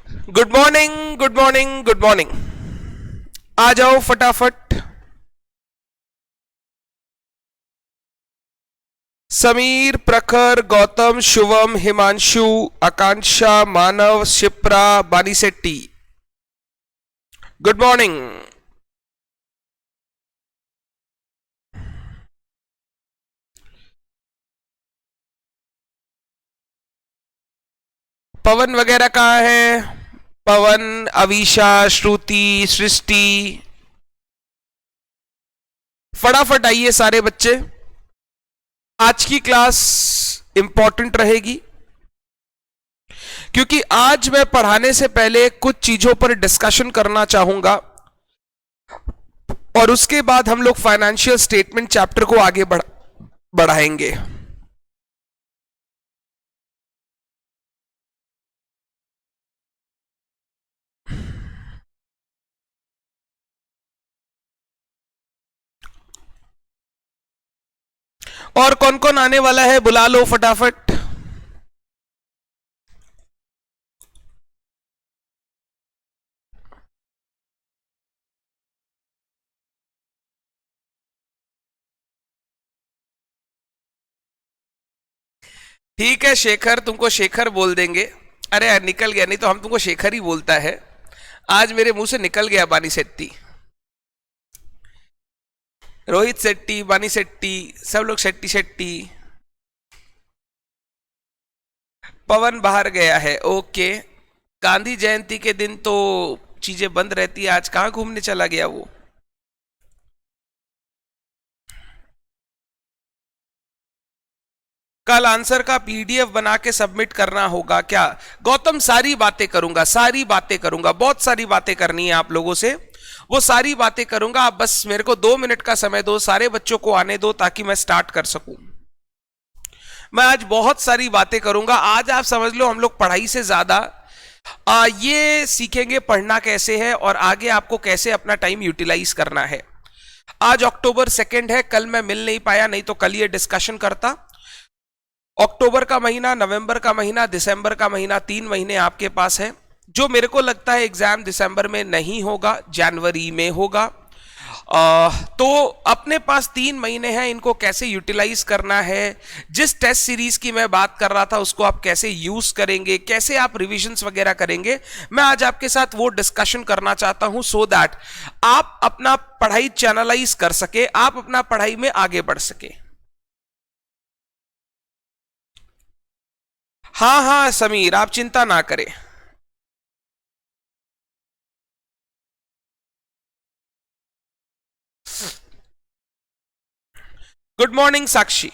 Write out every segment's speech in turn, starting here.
Good morning, good morning, good morning. आ जाओ फटाफट। Sameer, Prakhar, Gautam, Shubham, Himanshu, Akanksha, Manav, Shipra, Banisetty, good morning. पवन वगैरह कहाँ है? पवन, अवीशा, श्रुति, सृष्टि, फटाफट आइए सारे बच्चे। आज की क्लास इंपॉर्टेंट रहेगी क्योंकि आज मैं पढ़ाने से पहले कुछ चीजों पर डिस्कशन करना चाहूंगा और उसके बाद हम लोग फाइनेंशियल स्टेटमेंट चैप्टर को आगे बढ़ाएंगे। और कौन कौन आने वाला है बुला लो फटाफट। ठीक है शेखर, तुमको शेखर बोल देंगे। अरे यार निकल गया, नहीं तो हम तुमको शेखर ही बोलता है। आज मेरे मुंह से निकल गया बानी सेट्टी। रोहित शेट्टी, बानी शेट्टी, सब लोग शेट्टी शेट्टी। पवन बाहर गया है, ओके। गांधी जयंती के दिन तो चीजें बंद रहती है, आज कहां घूमने चला गया वो? कल आंसर का पीडीएफ बना के सबमिट करना होगा क्या? गौतम सारी बातें करूंगा, सारी बातें करूंगा, बहुत सारी बातें करनी है आप लोगों से। वो सारी बातें करूंगा, आप बस मेरे को 2 मिनट का समय दो, सारे बच्चों को आने दो ताकि मैं स्टार्ट कर सकूं। मैं आज बहुत सारी बातें करूंगा। आज आप समझ लो हम लोग पढ़ाई से ज्यादा ये सीखेंगे पढ़ना कैसे है और आगे आपको कैसे अपना टाइम यूटिलाइज करना है। आज अक्टूबर 2 है, कल मैं मिल नहीं पाया, नहीं तो कल ये डिस्कशन करता। अक्टूबर का महीना, नवंबर का महीना, दिसंबर का महीना, 3 महीने आपके पास है। जो मेरे को लगता है एग्जाम दिसंबर में नहीं होगा, जनवरी में होगा। तो अपने पास 3 महीने हैं, इनको कैसे यूटिलाइज करना है। जिस टेस्ट सीरीज की मैं बात कर रहा था उसको आप कैसे यूज करेंगे, कैसे आप रिविजन्स वगैरह करेंगे, मैं आज आपके साथ वो डिस्कशन करना चाहता हूं सो दैट आप अपना पढ़ाई चैनलाइज कर सके, आप अपना पढ़ाई में आगे बढ़ सके। हाँ हाँ समीर, आप चिंता ना करें। गुड मॉर्निंग साक्षी।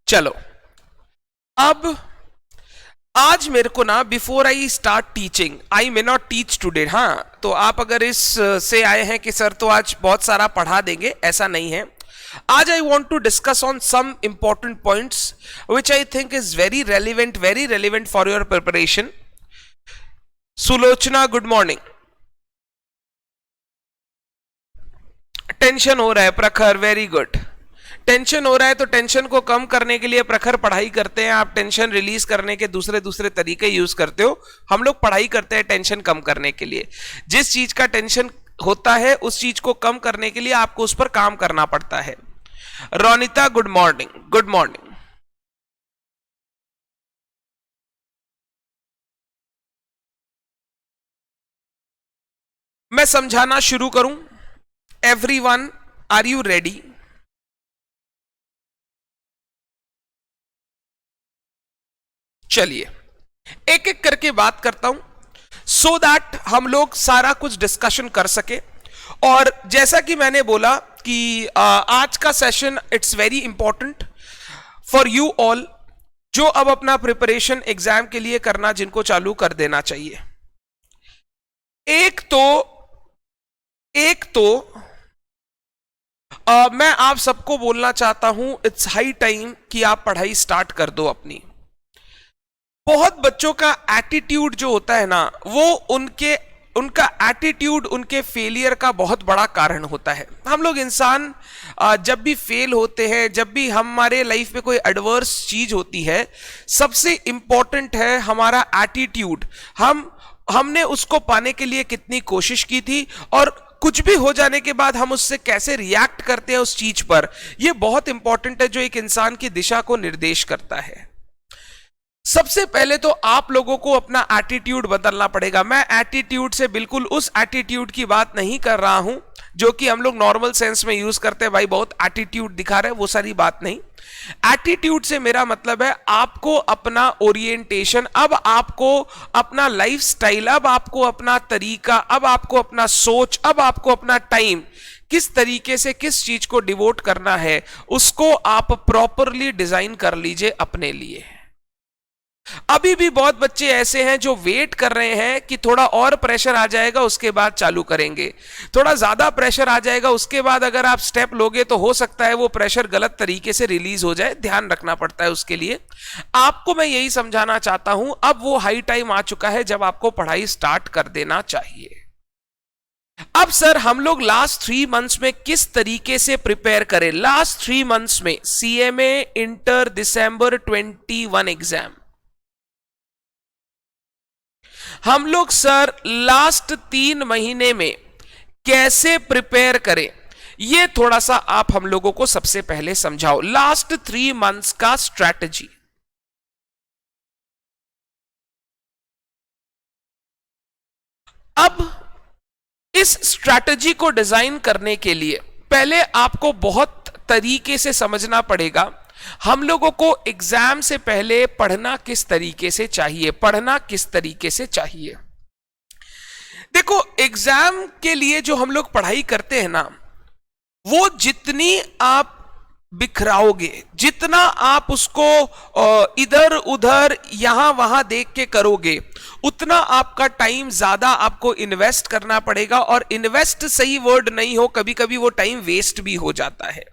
चलो अब आज मेरे को ना, before I start teaching, I may not teach today. हाँ, तो आप अगर इस से आए हैं कि सर तो आज बहुत सारा पढ़ा देंगे, ऐसा नहीं है। आज I want to discuss on some important points which I think is very relevant for your preparation. Sulochana good morning. Tension हो रहा है प्रखर, वेरी गुड। टेंशन हो रहा है तो टेंशन को कम करने के लिए प्रखर पढ़ाई करते हैं। आप टेंशन रिलीज करने के दूसरे दूसरे तरीके यूज करते हो, हम लोग पढ़ाई करते हैं टेंशन कम करने के लिए। जिस चीज का टेंशन होता है उस चीज को कम करने के लिए आपको उस पर काम करना पड़ता है। Ronita good morning, good morning. मैं समझाना शुरू करूं? Everyone, are you ready? चलिए एक एक करके बात करता हूं सो दैट हम लोग सारा कुछ डिस्कशन कर सके। और जैसा कि मैंने बोला कि आज का session it's very important for you all, जो अब अपना प्रिपरेशन एग्जाम के लिए करना जिनको चालू कर देना चाहिए। एक तो मैं आप सबको बोलना चाहता हूं, इट्स हाई टाइम कि आप पढ़ाई स्टार्ट कर दो अपनी। बहुत बच्चों का एटीट्यूड जो होता है ना, वो उनका एटीट्यूड उनके फेलियर का बहुत बड़ा कारण होता है। हम लोग इंसान जब भी फेल होते हैं, जब भी हमारे लाइफ में कोई एडवर्स चीज होती है, सबसे इंपॉर्टेंट है हमारा एटीट्यूड। हमने उसको पाने के लिए कितनी कोशिश की थी, और कुछ भी हो जाने के बाद हम उससे कैसे रिएक्ट करते हैं उस चीज पर, यह बहुत इंपॉर्टेंट है, जो एक इंसान की दिशा को निर्देश करता है। सबसे पहले तो आप लोगों को अपना एटीट्यूड बदलना पड़ेगा। मैं एटीट्यूड से बिल्कुल उस एटीट्यूड की बात नहीं कर रहा हूं जो कि हम लोग नॉर्मल सेंस में यूज करते हैं, भाई बहुत एटीट्यूड दिखा रहे हैं, वो सारी बात नहीं। एटीट्यूड से मेरा मतलब है आपको अपना ओरिएंटेशन, अब आपको अपना लाइफस्टाइल, अब आपको अपना तरीका, अब आपको अपना सोच, अब आपको अपना टाइम किस तरीके से किस चीज को डिवोट करना है, उसको आप प्रॉपरली डिजाइन कर लीजिए अपने लिए। अभी भी बहुत बच्चे ऐसे हैं जो वेट कर रहे हैं कि थोड़ा और प्रेशर आ जाएगा उसके बाद चालू करेंगे, थोड़ा ज्यादा प्रेशर आ जाएगा उसके बाद अगर आप स्टेप लोगे तो हो सकता है वो प्रेशर गलत तरीके से रिलीज हो जाए, ध्यान रखना पड़ता है उसके लिए। आपको मैं यही समझाना चाहता हूं, अब वो हाई टाइम आ चुका है जब आपको पढ़ाई स्टार्ट कर देना चाहिए। अब सर हम लोग लास्ट 3 मंथ्स में किस तरीके से प्रिपेयर करें? लास्ट 3 मंथ्स में सीएमए इंटर दिसंबर 21 एग्जाम, हम लोग सर लास्ट 3 महीने में कैसे प्रिपेयर करें, ये थोड़ा सा आप हम लोगों को सबसे पहले समझाओ। लास्ट 3 मंथ्स का स्ट्रैटेजी। अब इस स्ट्रैटेजी को डिजाइन करने के लिए पहले आपको बहुत तरीके से समझना पड़ेगा हम लोगों को एग्जाम से पहले पढ़ना किस तरीके से चाहिए, पढ़ना किस तरीके से चाहिए। देखो, एग्जाम के लिए जो हम लोग पढ़ाई करते हैं ना, वो जितनी आप बिखराओगे, जितना आप उसको इधर उधर यहां वहां देख के करोगे, उतना आपका टाइम ज्यादा आपको इन्वेस्ट करना पड़ेगा। और इन्वेस्ट सही वर्ड नहीं हो, कभी कभी वो टाइम वेस्ट भी हो जाता है।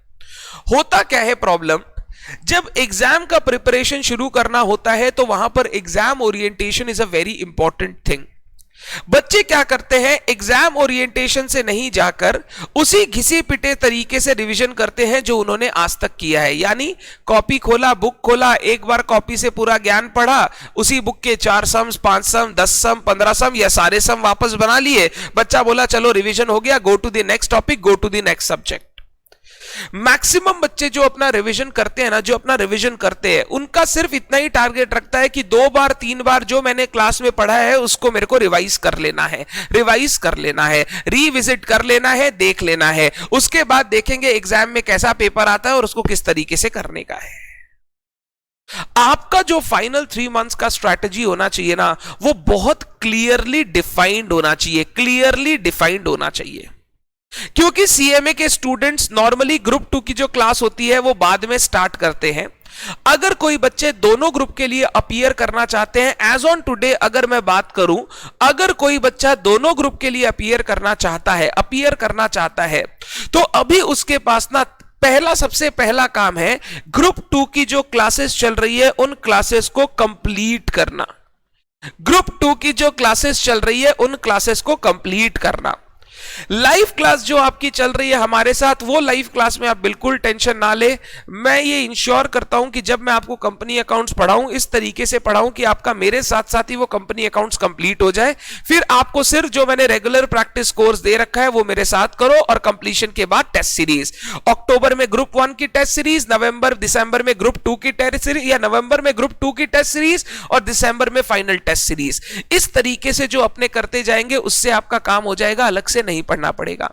होता क्या है प्रॉब्लम, जब एग्जाम का प्रिपरेशन शुरू करना होता है तो वहां पर exam orientation is a very important thing. बच्चे क्या करते हैं, एग्जाम ओरिएंटेशन से नहीं जाकर उसी घिसे पिटे तरीके से रिवीजन करते हैं जो उन्होंने आज तक किया है। यानी कॉपी खोला, बुक खोला, एक बार कॉपी से पूरा ज्ञान पढ़ा, उसी बुक के 4 सम्स, 5 सम, 10 सम, 15 सम या सारे सम वापस बना लिए। बच्चा बोला चलो रिवीजन हो गया, go to the next topic, go to the next subject. Maximum बच्चे जो अपना रिवीजन करते हैं ना, जो अपना रिवीजन करते हैं, उनका सिर्फ इतना ही टारगेट रखता है कि 2 बार 3 बार जो मैंने क्लास में पढ़ा है उसको मेरे को रिवाइज कर लेना है, रिवाइज कर लेना है, रीविजिट कर लेना है, देख लेना है। उसके बाद देखेंगे एग्जाम में कैसा पेपर आता है और उसको किस तरीके से करने का है। आपका जो फाइनल 3 मंथ्स का स्ट्रैटेजी होना चाहिए ना, वो बहुत क्लियरली डिफाइंड होना चाहिए, क्लियरली डिफाइंड होना चाहिए। क्योंकि सीएमए के स्टूडेंट्स नॉर्मली ग्रुप 2 की जो क्लास होती है वो बाद में स्टार्ट करते हैं। अगर कोई बच्चे दोनों ग्रुप के लिए अपीयर करना चाहते हैं, एज ऑन टुडे अगर मैं बात करूं, अगर कोई बच्चा दोनों ग्रुप के लिए अपीयर करना चाहता है तो अभी उसके पास ना सबसे पहला काम है ग्रुप 2 की जो क्लासेस चल रही है उन क्लासेस को कंप्लीट करना। ग्रुप 2 की जो क्लासेस चल रही है उन क्लासेस को कंप्लीट करना। लाइव क्लास जो आपकी चल रही है हमारे साथ, वो लाइव क्लास में आप बिल्कुल टेंशन ना ले। मैं ये इंश्योर करता हूं कि जब मैं आपको कंपनी अकाउंट्स पढ़ाऊं, इस तरीके से पढ़ाऊं कि आपका मेरे साथ साथ ही वो कंपनी अकाउंट्स कंप्लीट हो जाए। फिर आपको सिर्फ जो मैंने रेगुलर प्रैक्टिस कोर्स दे रखा है वो मेरे साथ करो, और कंप्लीशन के बाद टेस्ट सीरीज। अक्टूबर में ग्रुप 1 की टेस्ट सीरीज, नवंबर दिसंबर में ग्रुप 2 की टेस्ट सीरीज, या नवंबर में ग्रुप 2 की टेस्ट सीरीज और दिसंबर में फाइनल टेस्ट सीरीज। इस तरीके से जो अपने करते जाएंगे उससे आपका काम हो जाएगा, अलग से नहीं पढ़ना पड़ेगा।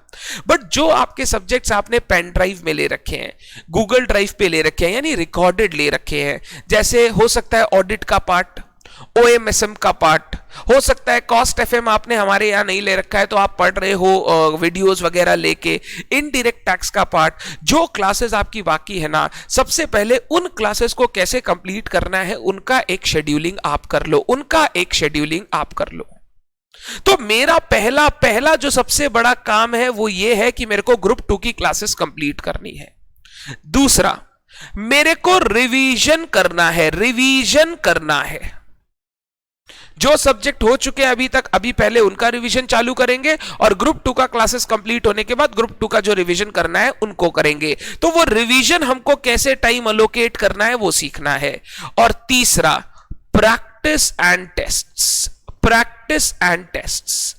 बट जो आपके सब्जेक्ट्स आपने पेन ड्राइव में ले रखे हैं, गूगल ड्राइव पे ले रखे हैं, यानी रिकॉर्डेड ले रखे हैं, जैसे हो सकता है ऑडिट का पार्ट, ओएमएसएम का पार्ट, हो सकता है कॉस्ट एफएम आपने हमारे यहां नहीं ले रखा है तो आप पढ़ रहे हो वीडियोस वगैरह लेके, इनडायरेक्ट टैक्स का पार्ट, जो क्लासेस आपकी बाकी है ना, सबसे पहले उन क्लासेस को कैसे कंप्लीट करना है उनका एक शेड्यूलिंग आप कर लो, तो मेरा पहला जो सबसे बड़ा काम है वो ये है कि मेरे को ग्रुप 2 की क्लासेस कंप्लीट करनी है। दूसरा, मेरे को रिवीजन करना है। जो सब्जेक्ट हो चुके हैं अभी तक, अभी पहले उनका रिवीजन चालू करेंगे और ग्रुप 2 का क्लासेस कंप्लीट होने के बाद ग्रुप 2 का जो रिवीजन करना है उनको करेंगे। तो वो रिवीजन हमको कैसे टाइम अलोकेट करना है वो सीखना है। और तीसरा, practice and tests. Practice and tests.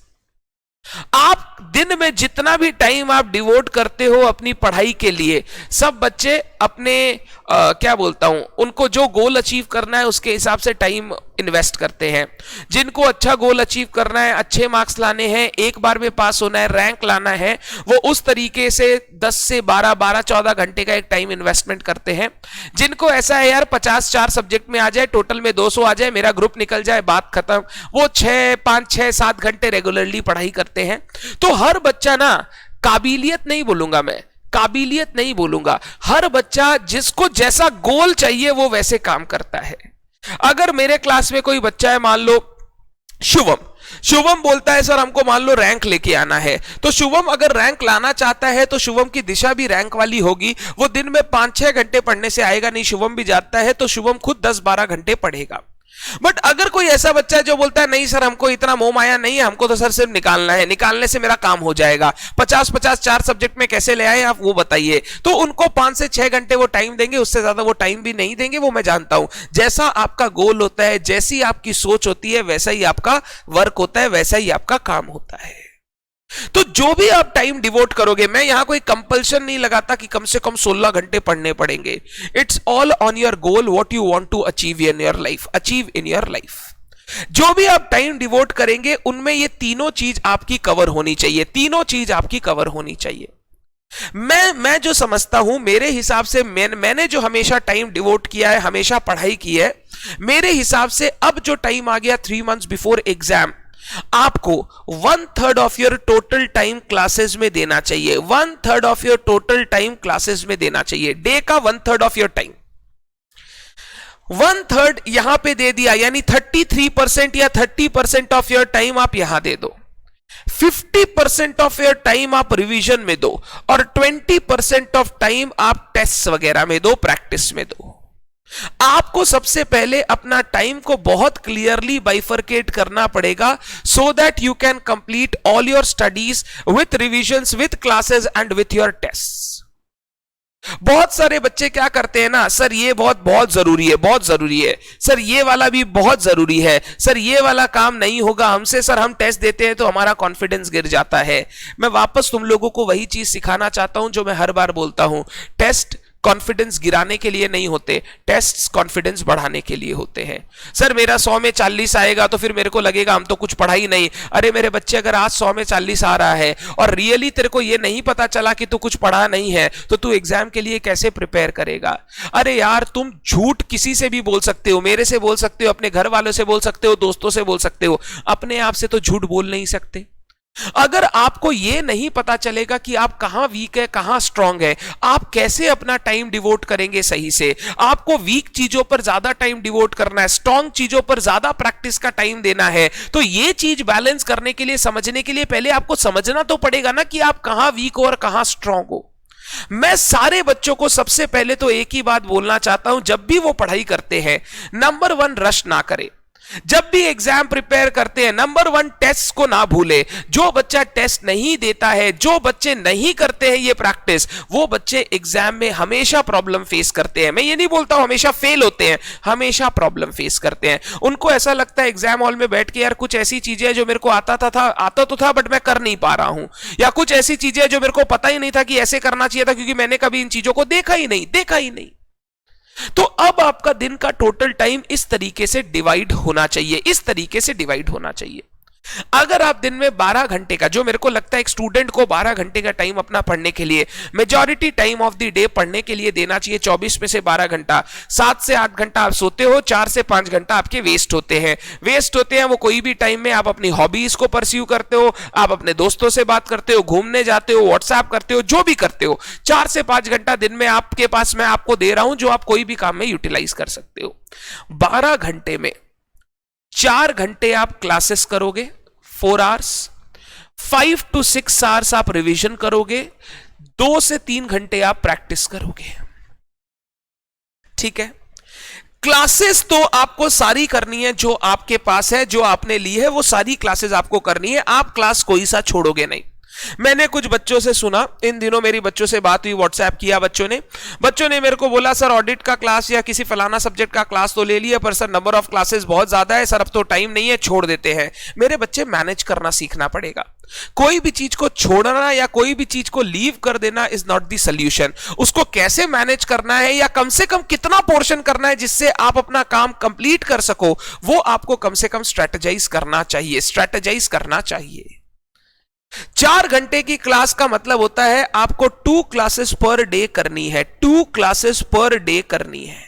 आप दिन में जितना भी टाइम आप डिवोट करते हो अपनी पढ़ाई के लिए, सब बच्चे अपने क्या बोलता हूं, उनको जो गोल अचीव करना है उसके हिसाब से टाइम इन्वेस्ट करते हैं। जिनको अच्छा गोल अचीव करना है, अच्छे मार्क्स लाने हैं, एक बार में पास होना है, रैंक लाना है, वो उस तरीके से 10 से 12-14 घंटे का एक टाइम इन्वेस्टमेंट करते हैं। जिनको ऐसा है यार 50 4 सब्जेक्ट में आ जाए, टोटल में 200 आ जाए, मेरा ग्रुप निकल जाए, बात खत्म, वो 5 6 7 घंटे रेगुलरली पढ़ाई करते हैं। तो हर बच्चा ना, काबिलियत नहीं बोलूंगा मैं, काबिलियत नहीं बोलूंगा, हर बच्चा जिसको जैसा गोल चाहिए वो वैसे काम करता है। अगर मेरे क्लास में कोई बच्चा है, मान लो शुभम बोलता है सर हमको मान लो रैंक लेके आना है, तो शुभम अगर रैंक लाना चाहता है तो शुभम की दिशा भी रैंक वाली होगी। वो दिन में 5-6 घंटे पढ़ने से आएगा नहीं, शुभम भी जाता है तो शुभम खुद 10-12 घंटे पढ़ेगा। बट अगर कोई ऐसा बच्चा है जो बोलता है नहीं सर हमको इतना मोह माया नहीं है, हमको तो सर सिर्फ निकालना है, निकालने से मेरा काम हो जाएगा, 50-50 4 सब्जेक्ट में कैसे ले आए आप वो बताइए, तो उनको 5 से 6 घंटे वो टाइम देंगे, उससे ज्यादा वो टाइम भी नहीं देंगे। वो मैं जानता हूं, जैसा आपका गोल होता है, जैसी आपकी सोच होती है, वैसा ही आपका वर्क होता है, वैसा ही आपका काम होता है। तो जो भी आप टाइम डिवोट करोगे, मैं यहां कोई कंपल्शन नहीं लगाता कि कम से कम 16 घंटे पढ़ने पड़ेंगे। It's all on your goal, what you want to achieve in your life, achieve in your life. जो भी आप टाइम डिवोट करेंगे उनमें ये तीनों चीज आपकी कवर होनी चाहिए, तीनों चीज आपकी कवर होनी चाहिए। मैं जो समझता हूं, मेरे हिसाब से मैंने जो हमेशा टाइम डिवोट किया है, हमेशा पढ़ाई की है, मेरे हिसाब से अब जो टाइम आ गया 3 मंथ्स बिफोर एग्जाम, आपको 1/3 of your total time classes में देना चाहिए। 1/3 of your total time classes में देना चाहिए। डे का 1/3 ऑफ योर टाइम, 1/3 यहां पे दे दिया, यानी 33% या 30% ऑफ योर टाइम आप यहां दे दो, 50% ऑफ योर टाइम आप रिवीजन में दो, और 20% ऑफ टाइम आप टेस्ट वगैरह में दो, प्रैक्टिस में दो। आपको सबसे पहले अपना टाइम को बहुत क्लियरली बाइफरकेट करना पड़ेगा, so that you can complete all your studies with revisions, with classes and with your test. बहुत सारे बच्चे क्या करते हैं ना, सर ये बहुत जरूरी है, बहुत जरूरी है, सर ये वाला भी बहुत जरूरी है, सर ये वाला काम नहीं होगा हमसे, सर हम टेस्ट देते हैं तो हमारा कॉन्फिडेंस गिर जाता है। मैं वापस तुम लोगों को वही चीज सिखाना चाहता हूं जो मैं हर बार बोलता हूं, टेस्ट कॉन्फिडेंस गिराने के लिए नहीं होते, टेस्ट्स कॉन्फिडेंस बढ़ाने के लिए होते हैं। सर मेरा 100 में 40 आएगा तो फिर मेरे को लगेगा हम तो कुछ पढ़ा ही नहीं। अरे मेरे बच्चे, अगर आज 100 में 40 आ रहा है और रियली तेरे को ये नहीं पता चला कि तू कुछ पढ़ा नहीं है, तो तू एग्जाम के लिए कैसे प्रिपेयर करेगा? अरे यार, तुम झूठ किसी से भी बोल सकते हो, मेरे से बोल सकते हो, अपने घर वालों से बोल सकते हो, दोस्तों से बोल सकते हो, अपने आप से तो झूठ बोल नहीं सकते। अगर आपको यह नहीं पता चलेगा कि आप कहां वीक है, कहां स्ट्रांग है, आप कैसे अपना टाइम डिवोट करेंगे सही से? आपको वीक चीजों पर ज्यादा टाइम डिवोट करना है, स्ट्रांग चीजों पर ज्यादा प्रैक्टिस का टाइम देना है। तो यह चीज बैलेंस करने के लिए, समझने के लिए पहले आपको समझना तो पड़ेगा ना कि आप कहां वीक हो और कहां स्ट्रांग हो। मैं सारे बच्चों को सबसे पहले तो एक ही बात बोलना चाहता हूं, जब भी वो पढ़ाई करते हैं, नंबर 1 रश ना करें। जब भी एग्जाम प्रिपेयर करते हैं, नंबर 1 टेस्ट को ना भूले। जो बच्चा टेस्ट नहीं देता है, जो बच्चे नहीं करते हैं ये प्रैक्टिस, वो बच्चे एग्जाम में हमेशा प्रॉब्लम फेस करते हैं। मैं ये नहीं बोलता हूं हमेशा फेल होते हैं, हमेशा प्रॉब्लम फेस करते हैं। उनको ऐसा लगता है एग्जाम हॉल में बैठ के, यार कुछ ऐसी चीजें जो मेरे को आता तो था बट मैं कर नहीं पा रहा हूं, या कुछ ऐसी चीजें जो मेरे को पता ही नहीं था कि ऐसे करना चाहिए था, क्योंकि मैंने कभी इन चीजों को देखा ही नहीं। तो अब आपका दिन का टोटल टाइम इस तरीके से डिवाइड होना चाहिए, इस तरीके से डिवाइड होना चाहिए। अगर आप दिन में 12 घंटे का, जो मेरे को लगता है एक स्टूडेंट को 12 घंटे का टाइम अपना पढ़ने के लिए, majority time of the day पढ़ने के लिए देना चाहिए, 24 में से 12 घंटा, 7 से 8 घंटा आप सोते हो, 4 से 5 घंटा आपके वेस्ट होते हैं। वो कोई भी टाइम में आप अपनी हॉबीज को परस्यू करते हो, आप अपने दोस्तों से बात करते हो, घूमने जाते हो, व्हाट्सएप करते हो, जो भी करते हो, 4 से 5 घंटा दिन में आपके पास मैं आपको दे रहा हूं, जो आप कोई भी काम में यूटिलाइज कर सकते हो। 12 घंटे में 4 घंटे आप क्लासेस करोगे, 4 आवर्स, 5 to 6 आवर्स आप रिवीजन करोगे, 2 से 3 घंटे आप प्रैक्टिस करोगे। ठीक है? क्लासेस तो आपको सारी करनी है, जो आपके पास है, जो आपने ली है, वो सारी क्लासेस आपको करनी है। आप क्लास कोई सा छोड़ोगे नहीं। मैंने कुछ बच्चों से सुना, इन दिनों मेरी बच्चों से बात हुई, व्हाट्सएप किया बच्चों ने मेरे को बोला सर ऑडिट का क्लास या किसी फलाना सब्जेक्ट का क्लास तो ले लिया, पर सर नंबर ऑफ क्लासेस बहुत ज्यादा है सर, अब तो टाइम नहीं है, छोड़ देते हैं। मेरे बच्चे मैनेज करना सीखना पड़ेगा। कोई भी चीज को छोड़ना या कोई भी चीज को लीव कर देना इज नॉट द सॉल्यूशन। उसको कैसे मैनेज करना है या कम से कम कितना पोर्शन करना है जिससे आप अपना काम कंप्लीट कर सको, वो आपको कम से कम स्ट्रेटेजाइज करना चाहिए। 4 घंटे की क्लास का मतलब होता है आपको 2 क्लासेस पर डे करनी है, 2 क्लासेस पर डे करनी है।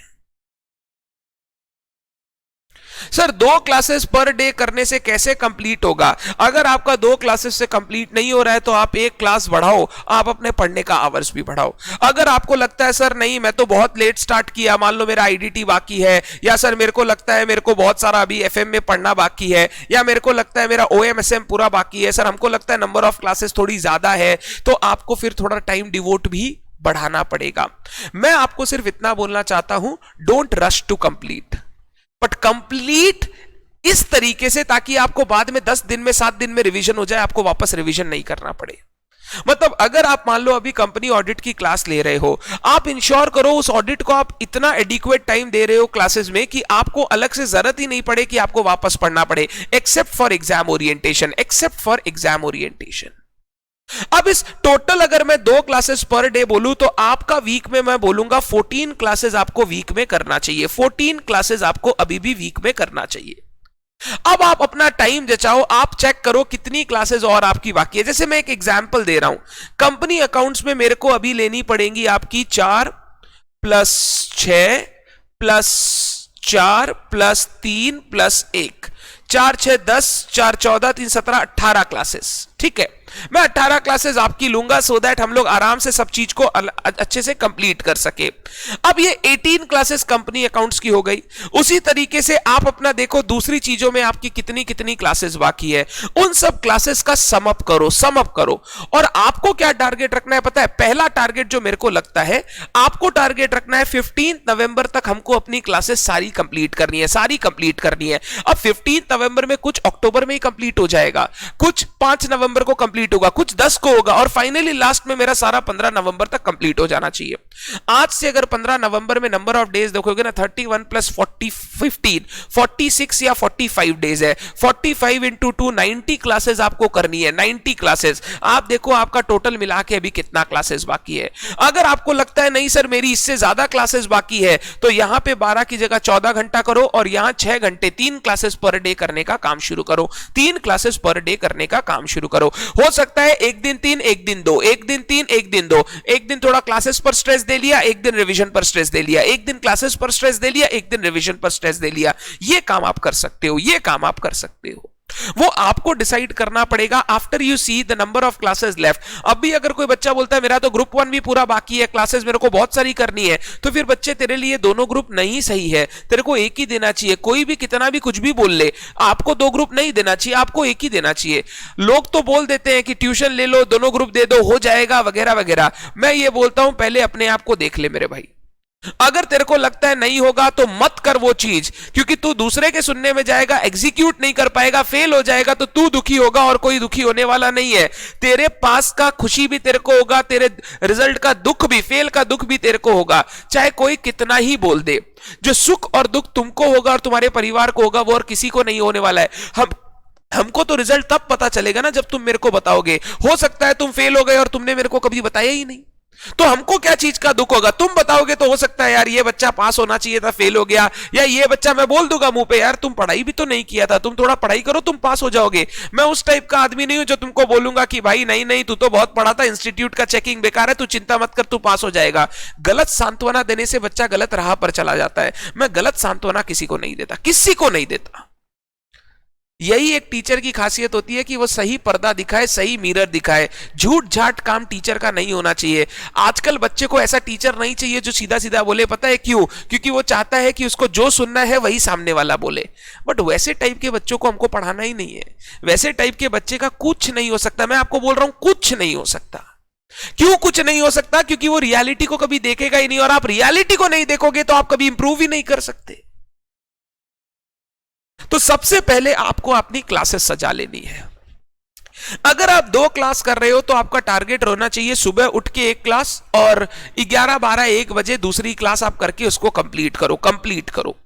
सर 2 क्लासेस पर डे करने से कैसे कंप्लीट होगा? अगर आपका 2 क्लासेस से कंप्लीट नहीं हो रहा है तो आप 1 क्लास बढ़ाओ, आप अपने पढ़ने का आवर्स भी बढ़ाओ। अगर आपको लगता है सर नहीं मैं तो बहुत लेट स्टार्ट किया, मान लो मेरा आईडीटी बाकी है, या सर मेरे को लगता है मेरे को बहुत सारा अभी एफएम में पढ़ना बाकी है, या मेरे को लगता है मेरा ओएमएसएम पूरा बाकी है, सर हमको लगता है नंबर ऑफ क्लासेस थोड़ी ज्यादा है, तो आपको फिर थोड़ा टाइम डिवोट भी बढ़ाना पड़ेगा। मैं आपको सिर्फ इतना बोलना चाहता हूं, don't rush to complete, but complete इस तरीके से ताकि आपको बाद में 10 दिन में 7 दिन में रिवीजन हो जाए, आपको वापस रिवीजन नहीं करना पड़े। मतलब अगर आप मान लो अभी कंपनी ऑडिट की क्लास ले रहे हो, आप इंश्योर करो उस ऑडिट को आप इतना एडिक्वेट टाइम दे रहे हो क्लासेस में कि आपको अलग से जरूरत ही नहीं पड़े कि आपको वापस पढ़ना पड़े, एक्सेप्ट फॉर एग्जाम ओरिएंटेशन। अब इस टोटल अगर मैं 2 क्लासेस पर डे बोलूं तो आपका वीक में मैं बोलूंगा 14 क्लासेस आपको वीक में करना चाहिए। 14 क्लासेस आपको अभी भी वीक में करना चाहिए। अब आप अपना टाइम जचाओ, आप चेक करो कितनी क्लासेस और आपकी बाकी है। जैसे मैं एक एग्जांपल दे रहा हूं, कंपनी अकाउंट्स में मेरे को अभी लेनी पड़ेंगी आपकी 4 + 6 + 4 + 3 + 1, 4 6 10, 4 14, 3 17, 18 क्लासेस। ठीक है, मैं 18 क्लासेस आपकी लूंगा सो दैट हम लोग आराम से सब चीज को अच्छे से कंप्लीट कर सके। अब ये 18 क्लासेस कंपनी अकाउंट्स की हो गई। उसी तरीके से आप अपना देखो दूसरी चीजों में आपकी कितनी कितनी क्लासेस बाकी है, उन सब क्लासेस का सम अप करो। और आपको क्या टारगेट रखना है पता है? पहला टारगेट जो मेरे को लगता है आपको टारगेट रखना है 15 नवंबर तक हमको अपनी क्लासेस सारी कंप्लीट करनी है। अब 15 नवंबर में कुछ अक्टूबर में ही कंप्लीट हो जाएगा, कुछ 5 नवंबर को कंप्लीट होगा, कुछ 10 को होगा, और फाइनली लास्ट में मेरा सारा 15 नवंबर तक कंप्लीट हो जाना चाहिए। आज से अगर 15 नवंबर में नंबर ऑफ डेज देखोगे ना, 31 + 40 15 46 या 45 डेज है। 45 × 2 90 क्लासेस आपको करनी है, 90 क्लासेस। आप देखो आपका टोटल मिला के अभी कितना क्लासेस बाकी है। अगर आपको लगता है नहीं सर मेरी इससे ज्यादा क्लासेस बाकी है, तो यहां पे 12 की जगह 14 घंटा करो और यहां 6 घंटे 3 क्लासेस पर डे करने का काम शुरू करो। 3 क्लासेस पर डे करने का काम शुरू करो। हो सकता है एक दिन 3 एक दिन 2, एक दिन 3 एक दिन 2, एक दिन थोड़ा क्लासेस पर स्ट्रेस दे लिया, एक दिन रिवीजन पर स्ट्रेस दे लिया, एक दिन क्लासेस पर स्ट्रेस दे लिया, एक दिन रिवीजन पर स्ट्रेस दे लिया। ये काम आप कर सकते हो, वो आपको डिसाइड करना पड़ेगा after you see the number of classes left. अभी अगर कोई बच्चा बोलता है मेरा तो ग्रुप 1 भी पूरा बाकी है, क्लासेस मेरे को बहुत सारी करनी है, तो फिर बच्चे तेरे लिए दोनों ग्रुप नहीं सही है, तेरे को एक ही देना चाहिए। कोई भी कितना भी कुछ भी बोल ले, आपको 2 ग्रुप नहीं देना चाहिए, आपको एक ही देना चाहिए। लोग तो बोल देते हैं कि ट्यूशन ले लो, दोनों ग्रुप दे दो, हो जाएगा वगैरह वगैरह। मैं ये बोलता हूं पहले अपने आप को देख ले मेरे भाई। अगर तेरे को लगता है नहीं होगा तो मत कर वो चीज, क्योंकि तू दूसरे के सुनने में जाएगा, एग्जीक्यूट नहीं कर पाएगा, फेल हो जाएगा, तो तू दुखी होगा और कोई दुखी होने वाला नहीं है। तेरे पास का खुशी भी तेरे को होगा, तेरे रिजल्ट का दुख भी, फेल का दुख भी तेरे को होगा, चाहे कोई कितना ही बोल दे। जो सुख और दुख तुमको होगा और तुम्हारे परिवार को होगा, वो और किसी को नहीं होने वाला है। हमको तो रिजल्ट तब पता चलेगा ना जब तुम मेरे को बताओगे। हो सकता है तुम फेल हो गए और तुमने मेरे को कभी बताया ही नहीं, तो हमको क्या चीज का दुख होगा? तुम बताओगे तो हो सकता है यार ये बच्चा पास होना चाहिए था, फेल हो गया, या ये बच्चा, मैं बोल दूंगा मुंह पे यार तुम पढ़ाई भी तो नहीं किया था, तुम थोड़ा पढ़ाई करो, तुम पास हो जाओगे। मैं उस टाइप का आदमी नहीं हूं जो तुमको बोलूंगा कि भाई नहीं तू तो बहुत पढ़ा था, इंस्टीट्यूट का चेकिंग बेकार है, तू चिंता मत कर, तू पास हो जाएगा। गलत सांत्वना देने से बच्चा गलत राह पर चला जाता है। मैं गलत सांत्वना किसी को नहीं देता। यही एक टीचर की खासियत होती है कि वो सही पर्दा दिखाए, सही मिरर दिखाए। झूठ झाट काम टीचर का नहीं होना चाहिए। आजकल बच्चे को ऐसा टीचर नहीं चाहिए जो सीधा सीधा बोले, पता है क्यों? क्योंकि वो चाहता है कि उसको जो सुनना है वही सामने वाला बोले। बट वैसे टाइप के बच्चों को हमको पढ़ाना ही नहीं है। वैसे टाइप के बच्चे का कुछ नहीं हो सकता। मैं आपको बोल रहा हूं कुछ नहीं हो सकता। क्यों कुछ नहीं हो सकता? क्योंकि वो रियलिटी को कभी देखेगा ही नहीं, और आप रियलिटी को नहीं देखोगे तो आप कभी इंप्रूव ही नहीं कर सकते। तो सबसे पहले आपको अपनी क्लासेस सजा लेनी है। अगर आप 2 क्लास कर रहे हो तो आपका टारगेट होना चाहिए सुबह उठ के 1 क्लास और 11, 12, 1 बजे दूसरी क्लास आप करके उसको कंप्लीट करो।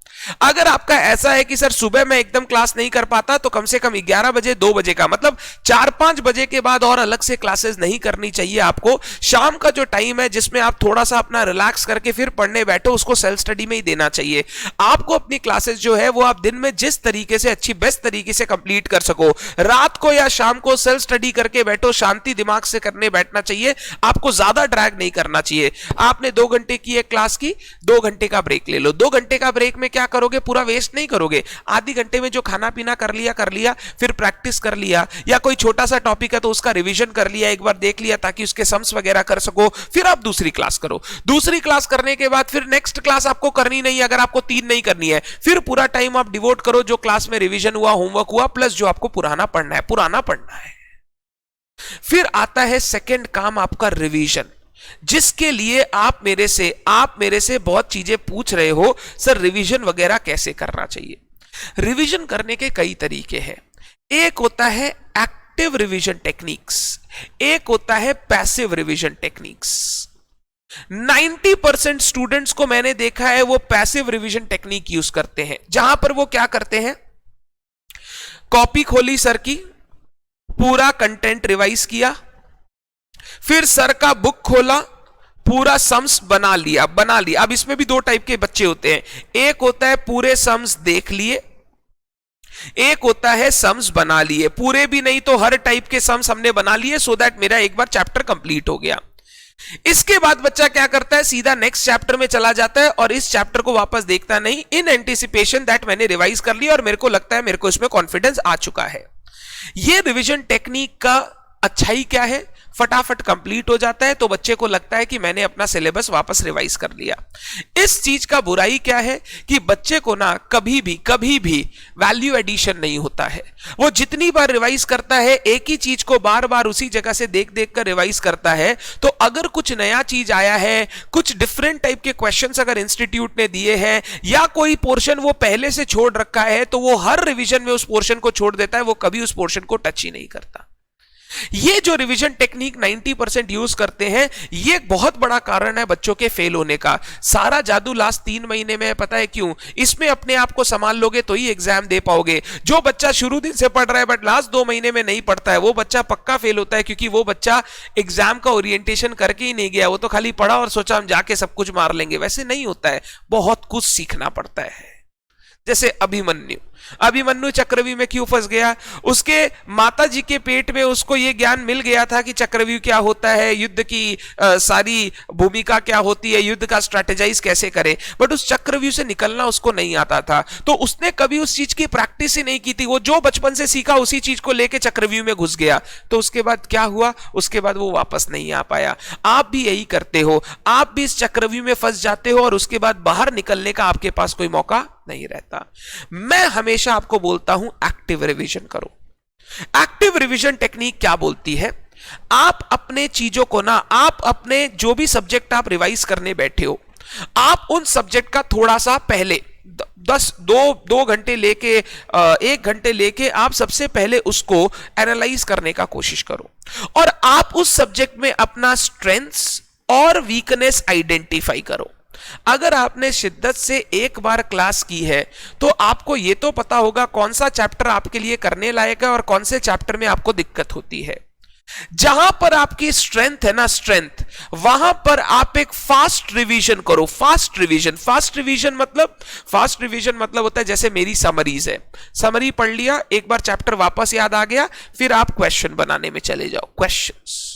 अगर आपका ऐसा है कि सर सुबह मैं एकदम क्लास नहीं कर पाता तो कम से कम 11 बजे 2 बजे का मतलब 4-5 बजे के बाद और अलग से क्लासेस नहीं करनी चाहिए आपको। शाम का जो टाइम है जिसमें आप थोड़ा सा अपना रिलैक्स करके फिर पढ़ने बैठो, उसको सेल्फ स्टडी में ही देना चाहिए। आपको अपनी क्लासेस जो है वो आप दिन में जिस तरीके से अच्छी बेस्ट तरीके से कंप्लीट कर सको, रात को या शाम को सेल्फ स्टडी करके बैठो, शांति दिमाग से करने बैठना चाहिए, आपको ज्यादा ड्रैग नहीं करना चाहिए। आपने 2 घंटे की एक क्लास की, 2 घंटे का ब्रेक ले लो। 2 घंटे का ब्रेक में क्या करोगे, पूरा वेस्ट नहीं करोगे। आधी घंटे में जो खाना पीना कर लिया, फिर प्रैक्टिस कर लिया, या कोई छोटा सा टॉपिक है तो उसका रिवीजन कर लिया, एक बार देख लिया ताकि उसके सम्स वगैरह कर सको, फिर आप दूसरी क्लास करो। दूसरी क्लास करने के बाद फिर नेक्स्ट क्लास आपको करनी नहीं है, अगर आपको 3 नहीं करनी है, फिर पूरा टाइम आप डिवोट करो जो क्लास में रिवीजन हुआ, होमवर्क हुआ, प्लस जो आपको पुराना पढ़ना है। फिर आता है सेकंड काम आपका रिवीजन, जिसके लिए आप मेरे से बहुत चीजें पूछ रहे हो, सर रिवीजन वगैरह कैसे करना चाहिए। रिवीजन करने के कई तरीके हैं। एक होता है एक्टिव रिवीजन टेक्निक्स, एक होता है पैसिव रिवीजन टेक्निक्स। 90% स्टूडेंट्स को मैंने देखा है वो पैसिव रिवीजन टेक्निक यूज करते हैं, जहां पर वो क्या करते हैं, कॉपी खोली सर की, पूरा कंटेंट रिवाइज किया, फिर सर का बुक खोला, पूरा सम्स बना लिया। अब इसमें भी 2 टाइप के बच्चे होते हैं, एक होता है पूरे सम्स देख लिए, एक होता है सम्स बना लिए। पूरे भी नहीं तो हर टाइप के सम्स हमने बना लिए, सो दैट मेरा एक बार चैप्टर कंप्लीट हो गया। इसके बाद बच्चा क्या करता है, सीधा नेक्स्ट चैप्टर में चला जाता है और इस चैप्टर को वापस देखता नहीं, इन एंटिसिपेशन दैट मैंने रिवाइज कर लिया और मेरे को लगता है मेरे को इसमें कॉन्फिडेंस आ चुका है। यह रिवीजन टेक्निक का अच्छाई क्या है, फटाफट कंप्लीट हो जाता है, तो बच्चे को लगता है कि मैंने अपना सिलेबस वापस रिवाइज कर लिया। इस चीज का बुराई क्या है कि बच्चे को ना कभी भी वैल्यू एडिशन नहीं होता है। वो जितनी बार रिवाइज करता है, एक ही चीज को बार बार उसी जगह से देख कर रिवाइज करता है, तो अगर कुछ नया चीज आया है, कुछ डिफरेंट टाइप के क्वेश्चंस अगर इंस्टीट्यूट ने दिए हैं, या कोई पोर्शन वो पहले से छोड़ रखा है, तो वो हर रिवीजन में उस पोर्शन को छोड़ देता है, वो कभी उस पोर्शन को टच ही नहीं करता। ये जो रिवीजन टेक्निक 90% यूज करते हैं, ये एक बहुत बड़ा कारण है बच्चों के फेल होने का। सारा जादू लास्ट 3 महीने में है, पता है क्यों? इसमें अपने आप को संभाल लोगे तो ही एग्जाम दे पाओगे। जो बच्चा शुरू दिन से पढ़ रहा है बट लास्ट 2 महीने में नहीं पढ़ता है, वो बच्चा पक्का फेल होता है, क्योंकि वो बच्चा एग्जाम का ओरिएंटेशन करके ही नहीं गया। वो तो खाली पढ़ा और सोचा हम जाके सब कुछ मार लेंगे, वैसे नहीं होता है, बहुत कुछ सीखना पड़ता है। जैसे अभिमन्यु चक्रव्यूह में क्यों फंस गया? उसके माता जी के पेट में उसको यह ज्ञान मिल गया था कि चक्रव्यूह क्या होता है, युद्ध की सारी भूमिका क्या होती है, युद्ध का स्ट्रेटेजाइज कैसे करे, बट उस चक्रव्यूह से निकलना उसको नहीं आता था, तो उसने कभी उस चीज की प्रैक्टिस ही नहीं की थी। वो जो बचपन से सीखा उसी चीज को लेके चक्रव्यूह में घुस गया, तो उसके बाद क्या हुआ, उसके बाद वो वापस नहीं आ पाया। आप भी यही करते हो, आप भी इस चक्रव्यूह में फंस जाते हो और उसके बाद बाहर निकलने का आपके पास कोई मौका नहीं रहता। मैं हमेशा आपको बोलता हूं एक्टिव रिवीजन करो। एक्टिव रिवीजन टेक्निक क्या बोलती है? आप अपने चीजों को ना, आप अपने जो भी सब्जेक्ट आप रिवाइज करने बैठे हो, आप उन सब्जेक्ट का थोड़ा सा पहले 2 घंटे लेके 1 घंटे लेके आप सबसे पहले उसको एनालाइज करने का कोशिश करो, और आप उस सब्जेक्ट में अपना स्ट्रेंथ्स और वीकनेस आइडेंटिफाई करो। अगर आपने शिद्दत से एक बार क्लास की है तो आपको यह तो पता होगा कौन सा चैप्टर आपके लिए करने लायक है और कौन से चैप्टर में आपको दिक्कत होती है। जहां पर आपकी स्ट्रेंथ है ना, स्ट्रेंथ, वहां पर आप एक फास्ट रिवीजन करो। फास्ट रिवीजन मतलब होता है जैसे मेरी समरीज है, समरी पढ़ लिया, एक बार चैप्टर वापस याद आ गया, फिर आप क्वेश्चन बनाने में चले जाओ। क्वेश्चंस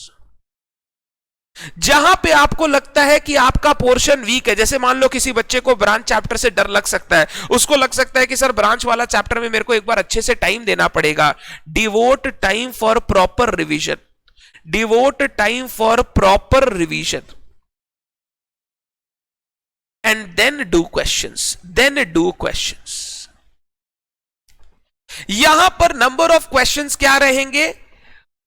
जहां पे आपको लगता है कि आपका पोर्शन वीक है, जैसे मान लो किसी बच्चे को ब्रांच चैप्टर से डर लग सकता है, उसको लग सकता है कि सर ब्रांच वाला चैप्टर में मेरे को एक बार अच्छे से टाइम देना पड़ेगा। Devote time for proper revision, and then do questions. यहां पर नंबर ऑफ क्वेश्चंस क्या रहेंगे?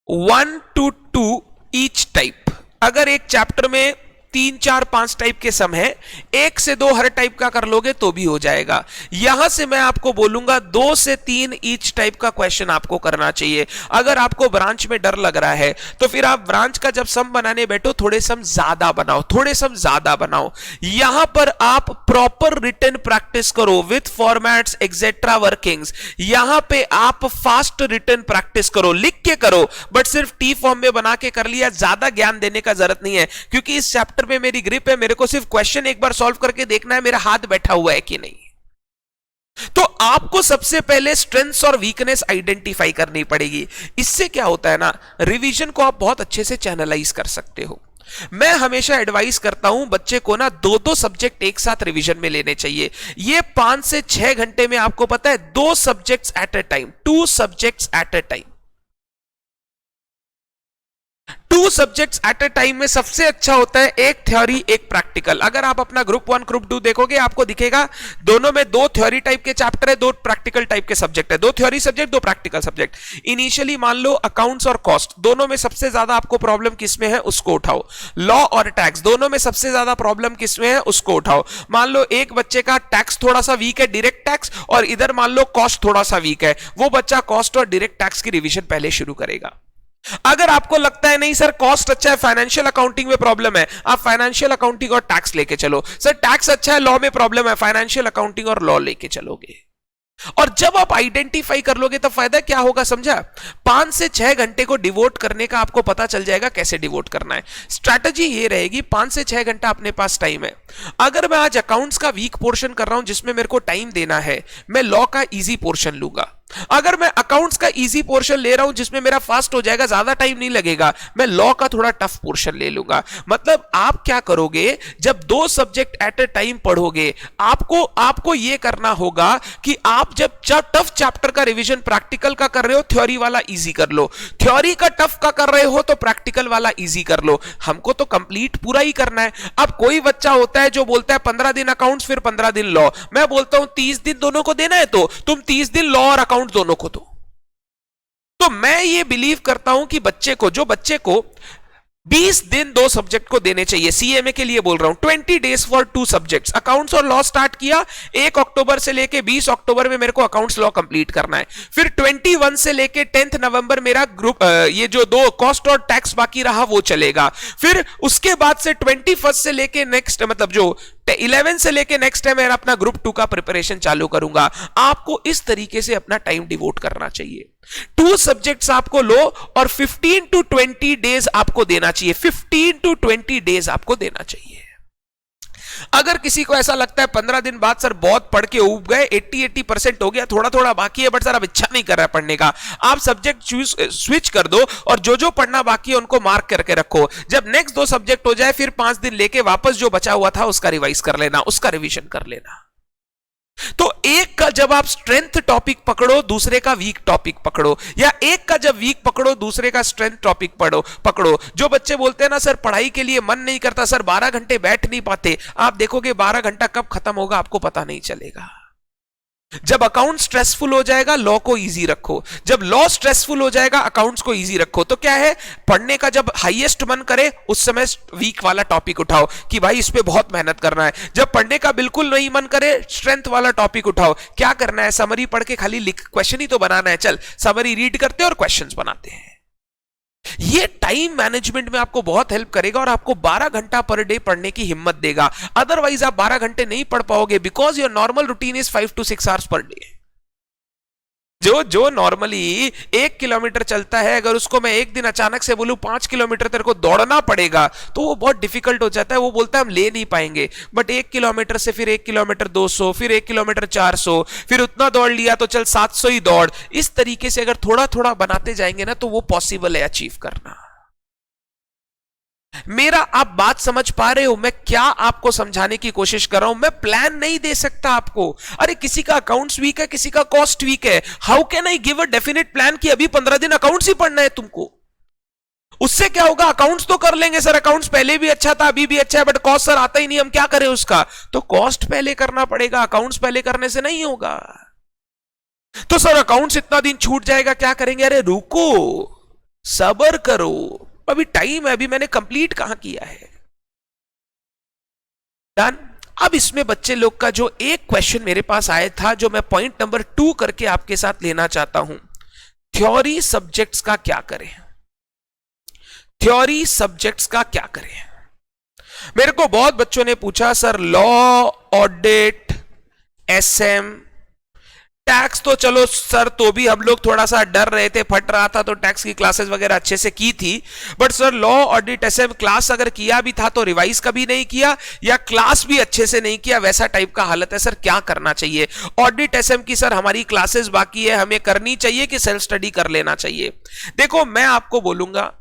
1 to 2 ईच टाइप। अगर एक चैप्टर में तीन चार पांच टाइप के सम है, एक से दो हर टाइप का कर लोगे तो भी हो जाएगा। यहां से मैं आपको बोलूंगा 2 से 3 ईच टाइप का क्वेश्चन आपको करना चाहिए। अगर आपको ब्रांच में डर लग रहा है तो फिर आप ब्रांच का जब सम बनाने बैठो थोड़े सम ज्यादा बनाओ, थोड़े सम ज्यादा बनाओ। यहां पर आप प्रॉपर रिटन प्रैक्टिस करो विथ फॉर्मेट्स एक्सेट्रा वर्किंग्स। यहां पे आप फास्ट रिटन प्रैक्टिस करो, लिख के करो, बट सिर्फ टी फॉर्म में बना के कर लिया, ज्यादा ज्ञान देने का जरूरत नहीं है, क्योंकि इस चैप्टर में मेरी ग्रिप है, मेरे को सिर्फ क्वेश्चन एक बार सॉल्व करके देखना है मेरा हाथ बैठा हुआ है कि नहीं। तो आपको सबसे पहले स्ट्रेंथ्स और वीकनेस आइडेंटिफाई करनी पड़ेगी। इससे क्या होता है ना, रिवीजन को आप बहुत अच्छे से चैनलाइज कर सकते हो। मैं हमेशा एडवाइस करता हूं बच्चे को ना 2-2 सब्जेक्ट एक साथ रिवीजन में लेने चाहिए। ये 5 से 6 घंटे में आपको पता है 2 subjects at a time, 2 subjects at a time, 2 subjects at a time में सबसे अच्छा होता है एक थ्योरी एक प्रैक्टिकल। अगर आप अपना ग्रुप 1 ग्रुप 2 देखोगे आपको दिखेगा दोनों में 2 थ्योरी टाइप के चैप्टर है, 2 प्रैक्टिकल टाइप के सब्जेक्ट है, 2 theory subject 2 practical subject. Initially मान लो अकाउंट्स और कॉस्ट दोनों में सबसे ज्यादा आपको प्रॉब्लम किसमें है उसको उठाओ। लॉ और टैक्स दोनों में सबसे ज्यादा प्रॉब्लम किसमें है उसको उठाओ। मान लो एक बच्चे का टैक्स थोड़ा सा वीक है, डायरेक्ट टैक्स, और इधर मान लो कॉस्ट थोड़ा सा वीक है, वो बच्चा कॉस्ट और डायरेक्ट टैक्स की रिवीजन पहले शुरू करेगा। अगर आपको लगता है नहीं सर कॉस्ट अच्छा है, फाइनेंशियल अकाउंटिंग में प्रॉब्लम है, आप फाइनेंशियल अकाउंटिंग और टैक्स लेके चलो। सर टैक्स अच्छा है, लॉ में प्रॉब्लम है, फाइनेंशियल अकाउंटिंग और लॉ लेके चलोगे। और जब आप आइडेंटिफाई कर लोगे तो फायदा क्या होगा समझा, 5 से 6 घंटे को डिवोट करने का आपको पता चल जाएगा कैसे डिवोट करना है। स्ट्रैटेजी ये रहेगी 5 से 6 घंटा अपने पास टाइम है। अगर मैं आज अकाउंट्स का वीक पोर्शन कर रहा हूं जिसमें मेरे को टाइम देना है, मैं लॉ का इजी पोर्शन लूंगा। अगर मैं अकाउंट्स का इजी पोर्शन ले रहा हूं जिसमें मेरा फास्ट हो जाएगा, ज्यादा टाइम नहीं लगेगा, मैं लॉ का थोड़ा टफ पोर्शन ले लूंगा। मतलब आप क्या करोगे, जब 2 सब्जेक्ट एट अ टाइम पढ़ोगे आपको यह करना होगा कि आप जब टफ चैप्टर का रिवीजन प्रैक्टिकल का कर रहे हो, थ्योरी वाला इजी कर लो, थ्योरी का टफ का कर रहे हो तो प्रैक्टिकल वाला इजी कर लो। हमको तो कंप्लीट पूरा ही करना है। अब कोई बच्चा होता है जो बोलता है 15 दिन अकाउंट्स फिर 15 दिन लॉ, मैं बोलता हूं 30 दिन दोनों को देना है तो तुम 30 दिन लॉ और अकाउंट दोनों को दो। तो मैं ये बिलीव करता हूं कि बच्चे को 20 दिन 2 सब्जेक्ट को देने चाहिए। सीएमए के लिए बोल रहा हूं, 20 डेज फॉर 2 सब्जेक्ट्स। अकाउंट्स और लॉ स्टार्ट किया 1 अक्टूबर से लेके 20 अक्टूबर में मेरे को अकाउंट्स लॉ कंप्लीट करना है। फिर 21 से लेके 10 नवंबर मेरा ग्रुप ये जो 2 कॉस्ट और टैक्स बाकी रहा वो चलेगा। फिर उसके बाद से 21 से लेके नेक्स्ट मतलब जो 11 से लेके नेक्स्ट है मैं अपना ग्रुप 2 का प्रिपरेशन चालू करूंगा। आपको इस तरीके से अपना टाइम डिवोट करना चाहिए। 2 सब्जेक्ट्स आपको लो और 15 टू 20 डेज आपको देना चाहिए, 15 टू 20 डेज आपको देना चाहिए। अगर किसी को ऐसा लगता है 15 दिन बाद सर बहुत पढ़ के उब गए, 80% हो गया, थोड़ा थोड़ा बाकी है बट सर अब इच्छा नहीं कर रहा है पढ़ने का, आप सब्जेक्ट स्विच कर दो और जो जो पढ़ना बाकी है उनको मार्क करके रखो। जब नेक्स्ट 2 सब्जेक्ट हो जाए फिर 5 दिन लेके वापस जो बचा हुआ था उसका रिवाइज कर लेना, उसका रिवीजन कर लेना। तो एक का जब आप स्ट्रेंथ टॉपिक पकड़ो दूसरे का वीक टॉपिक पकड़ो, या एक का जब वीक पकड़ो दूसरे का स्ट्रेंथ टॉपिक पकड़ो। जो बच्चे बोलते हैं ना सर पढ़ाई के लिए मन नहीं करता, सर 12 घंटे बैठ नहीं पाते, आप देखोगे 12 घंटा कब खत्म होगा आपको पता नहीं चलेगा। जब अकाउंट स्ट्रेसफुल हो जाएगा लॉ को इजी रखो, जब लॉ स्ट्रेसफुल हो जाएगा अकाउंट्स को इजी रखो। तो क्या है, पढ़ने का जब हाईएस्ट मन करे उस समय वीक वाला टॉपिक उठाओ कि भाई इस पे बहुत मेहनत करना है। जब पढ़ने का बिल्कुल नहीं मन करे स्ट्रेंथ वाला टॉपिक उठाओ। क्या करना है, समरी पढ़ के खाली क्वेश्चन ही तो बनाना है, चल समरी रीड करते हैं और क्वेश्चंस बनाते हैं। ये टाइम मैनेजमेंट में आपको बहुत हेल्प करेगा और आपको 12 घंटा पर डे पढ़ने की हिम्मत देगा। अदरवाइज आप 12 घंटे नहीं पढ़ पाओगे because your normal routine is 5 to 6 hours per day. जो नॉर्मली 1 किलोमीटर चलता है, अगर उसको मैं एक दिन अचानक से बोलूं 5 किलोमीटर तेरे को दौड़ना पड़ेगा तो वो बहुत डिफिकल्ट हो जाता है। वो बोलता है हम ले नहीं पाएंगे, बट 1 किलोमीटर से फिर 1 किलोमीटर 200, फिर 1 किलोमीटर 400, फिर उतना दौड़ लिया तो चल 700 ही दौड़। इस तरीके से अगर थोड़ा थोड़ा बनाते जाएंगे ना तो वो पॉसिबल है अचीव करना। मेरा आप बात समझ पा रहे हो मैं क्या आपको समझाने की कोशिश कर रहा हूं? मैं प्लान नहीं दे सकता आपको। अरे किसी का अकाउंट्स वीक है, किसी का कॉस्ट वीक है, how can I give a definite plan कि अभी 15 दिन अकाउंट्स ही पढ़ना है तुमको? उससे क्या होगा, अकाउंट्स तो कर लेंगे सर, अकाउंट्स पहले भी अच्छा था अभी भी अच्छा है, बट कॉस्ट सर आता ही नहीं, हम क्या करें उसका? तो कॉस्ट पहले करना पड़ेगा, अकाउंट्स पहले करने से नहीं होगा। तो सर अकाउंट्स इतना दिन छूट जाएगा क्या करेंगे? अरे रुको, सब्र करो, अभी टाइम है, अभी मैंने कंप्लीट कहां किया है। डन। अब इसमें बच्चे लोग का जो एक क्वेश्चन मेरे पास आया था, जो मैं पॉइंट नंबर 2 करके आपके साथ लेना चाहता हूं, थ्योरी सब्जेक्ट्स का क्या करें, थ्योरी सब्जेक्ट्स का क्या करें। मेरे को बहुत बच्चों ने पूछा sir law, audit, SM, tax तो चलो सर तो भी हम लोग थोड़ा सा डर रहे थे, फट रहा था तो टैक्स की क्लासेस वगैरह अच्छे से की थी, but sir law, audit, SM class अगर किया भी था तो रिवाइज कभी नहीं किया या क्लास भी अच्छे से नहीं किया, वैसा टाइप का हालत है सर, क्या करना चाहिए। ऑडिट एसएम की सर हमारी क्लासेस बाकी है, हमें करनी चाहिए कि सेल्फ स्टडी कर लेना चाहिए। देखो मैं आपको बोलूंगा,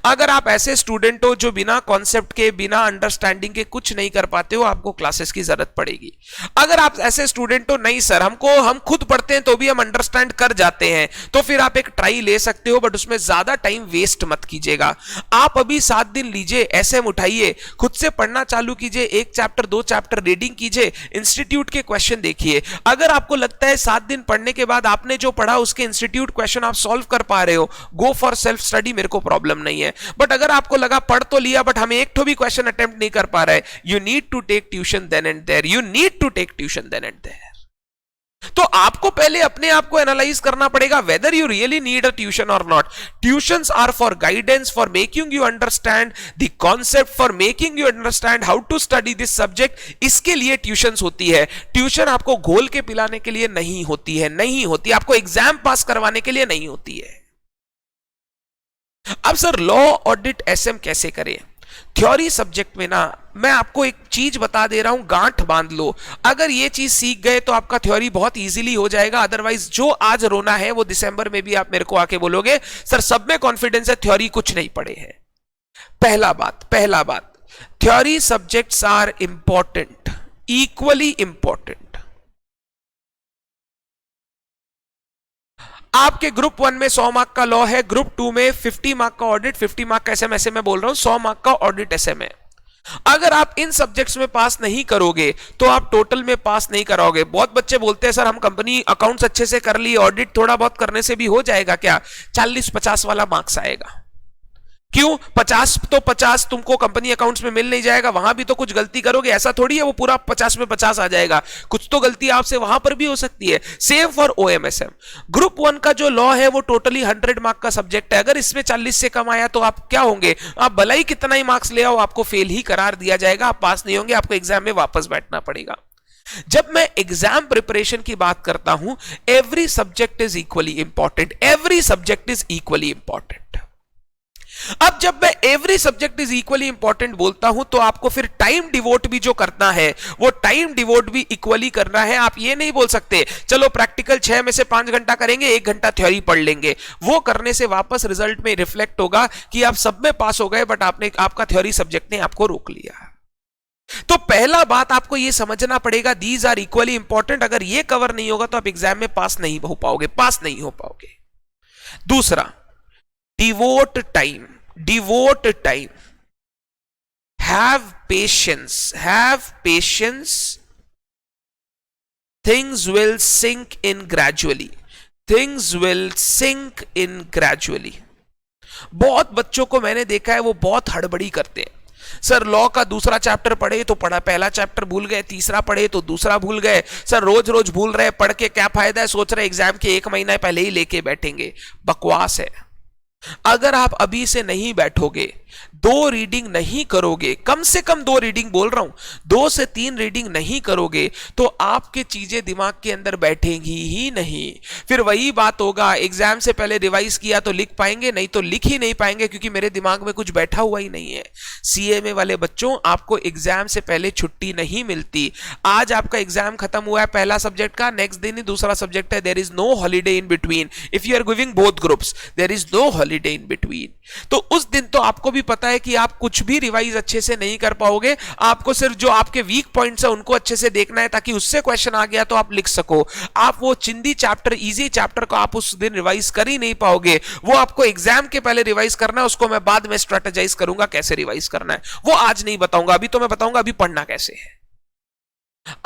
अगर आप ऐसे स्टूडेंट हो जो बिना कॉन्सेप्ट के, बिना अंडरस्टैंडिंग के कुछ नहीं कर पाते हो, आपको क्लासेस की जरूरत पड़ेगी। अगर आप ऐसे स्टूडेंट हो नहीं सर हम खुद पढ़ते हैं तो भी हम अंडरस्टैंड कर जाते हैं, तो फिर आप एक ट्राई ले सकते हो, बट उसमें ज्यादा टाइम वेस्ट मत कीजिएगा। आप अभी 7 दिन लीजिए, एसएम उठाइए, खुद से पढ़ना चालू कीजिए, 1 चैप्टर 2 चैप्टर रीडिंग कीजिए, इंस्टीट्यूट के क्वेश्चन देखिए। अगर आपको लगता है 7 दिन पढ़ने के बाद आपने जो पढ़ा उसके इंस्टीट्यूट क्वेश्चन आप सॉल्व कर पा रहे हो, गो फॉर सेल्फ स्टडी, मेरे को प्रॉब्लम नहीं है। बट अगर आपको लगा पढ़ तो लिया बट हमें एक तो भी क्वेश्चन अटेम्प्ट नहीं कर पा रहा है, you need to take tuition then and there, you need to take tuition then and there. तो आपको पहले अपने आप को एनालाइज करना पड़ेगा whether you really need a tuition और not. Tuitions are for guidance, for making you understand the concept, for making you understand how to study this subject, इसके लिए ट्यूशंस होती है। ट्यूशन आपको घोल के पिलाने के लिए नहीं होती है, नहीं होती, आपको एग्जाम पास करवाने के लिए नहीं होती है। अब सर लॉ, ऑडिट, एसएम कैसे करें। थ्योरी सब्जेक्ट में ना मैं आपको एक चीज बता दे रहा हूं, गांठ बांध लो, अगर ये चीज सीख गए तो आपका थ्योरी बहुत इजीली हो जाएगा। अदरवाइज जो आज रोना है वो दिसंबर में भी आप मेरे को आके बोलोगे सर सब में कॉन्फिडेंस है, थ्योरी कुछ नहीं पढ़े हैं। पहला बात, theory subjects are important, equally important. आपके ग्रुप 1 में 100 मार्क का लॉ है, ग्रुप 2 में 50 मार्क का ऑडिट, 50 मार्क का एसएम, ऐसे मैं बोल रहा हूं 100 मार्क का ऑडिट एसएम है। अगर आप इन सब्जेक्ट्स में पास नहीं करोगे तो आप टोटल में पास नहीं कराओगे। बहुत बच्चे बोलते हैं सर हम कंपनी अकाउंट्स अच्छे से कर लिए, ऑडिट थोड़ा बहुत करने से भी हो जाएगा क्या। 40-50 वाला मार्क्स आएगा। क्यों 50 तो 50 तुमको कंपनी अकाउंट्स में मिल नहीं जाएगा, वहां भी तो कुछ गलती करोगे, ऐसा थोड़ी है वो पूरा 50 में 50 आ जाएगा, कुछ तो गलती आपसे वहां पर भी हो सकती है। Same for ओएमएसएम। ग्रुप 1 का जो लॉ है वो टोटली 100 मार्क का सब्जेक्ट है, अगर इसमें 40 से कम आया तो आप क्या होंगे, आप भलाई कितना ही मार्क्स ले आओ आपको फेल ही करार दिया जाएगा, आप पास नहीं होंगे, आपको एग्जाम में वापस बैठना पड़ेगा। जब मैं एग्जाम प्रिपरेशन की बात करता हूं, every subject is equally important, every subject is equally important. अब जब मैं every subject is equally important बोलता हूं तो आपको फिर टाइम डिवोट भी जो करना है वो टाइम डिवोट भी इक्वली करना है। आप ये नहीं बोल सकते चलो प्रैक्टिकल 6 में से 5 घंटा करेंगे, 1 घंटा थ्योरी पढ़ लेंगे, वो करने से वापस रिजल्ट में रिफ्लेक्ट होगा कि आप सब में पास हो गए बट आपका थ्योरी सब्जेक्ट ने आपको रोक लिया। तो पहला बात आपको यह समझना पड़ेगा, दीज आर इक्वली इंपॉर्टेंट। अगर ये कवर नहीं होगा तो आप एग्जाम में पास नहीं हो पाओगे। दूसरा, devote time, have patience, things will sink in gradually, बहुत बच्चों को मैंने देखा है वो बहुत हड़बड़ी करते हैं। सर लॉ का दूसरा चैप्टर पढ़े तो पढ़ा, पहला चैप्टर भूल गए, तीसरा पढ़े तो दूसरा भूल गए। सर रोज रोज भूल रहे, पढ़ के क्या फायदा है, सोच रहे एग्जाम के 1 महीना पहले ही लेके बैठेंगे, बकवास है। अगर आप अभी से नहीं बैठोगे, 2 रीडिंग नहीं करोगे, कम से कम 2 रीडिंग बोल रहा हूं, 2 से 3 रीडिंग नहीं करोगे तो आपके चीजें दिमाग के अंदर बैठेंगी ही नहीं। फिर वही बात होगा, एग्जाम से पहले रिवाइज किया तो लिख पाएंगे, नहीं तो लिख ही नहीं पाएंगे क्योंकि मेरे दिमाग में कुछ बैठा हुआ ही नहीं है। सीएमए वाले बच्चों, आपको एग्जाम से पहले छुट्टी नहीं मिलती। आज आपका एग्जाम खत्म हुआ है पहला सब्जेक्ट का, नेक्स्ट दिन ही दूसरा सब्जेक्ट है, there is no holiday in between. If you are giving both groups there is no holiday in between. तो उस दिन तो आपको भी पता है कि आप कुछ भी रिवाइज अच्छे से नहीं कर पाओगे, आपको सिर्फ जो आपके वीक पॉइंट्स है उनको अच्छे से देखना है ताकि उससे क्वेश्चन आ गया तो आप लिख सको। आप वो चिंदी चैप्टर, इजी चैप्टर को आप उस दिन रिवाइज कर ही नहीं पाओगे, वो आपको एग्जाम के पहले रिवाइज करना है, उसको मैं बाद में स्ट्रेटेजाइज करूंगा कैसे रिवाइज करना है, वो आज नहीं बताऊंगा, अभी तो मैं बताऊंगा अभी पढ़ना कैसे है।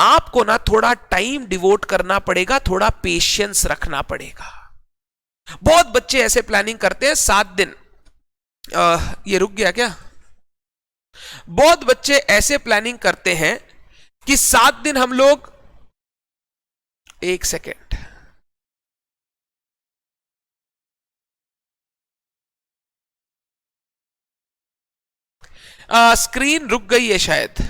आपको ना थोड़ा टाइम डिवोट करना पड़ेगा, थोड़ा पेशेंस रखना पड़ेगा। बहुत बच्चे ऐसे प्लानिंग करते हैं 7 दिन, ये रुक गया क्या? बहुत बच्चे ऐसे प्लानिंग करते हैं कि 7 दिन हम लोग, एक सेकेंड, स्क्रीन रुक गई है शायद,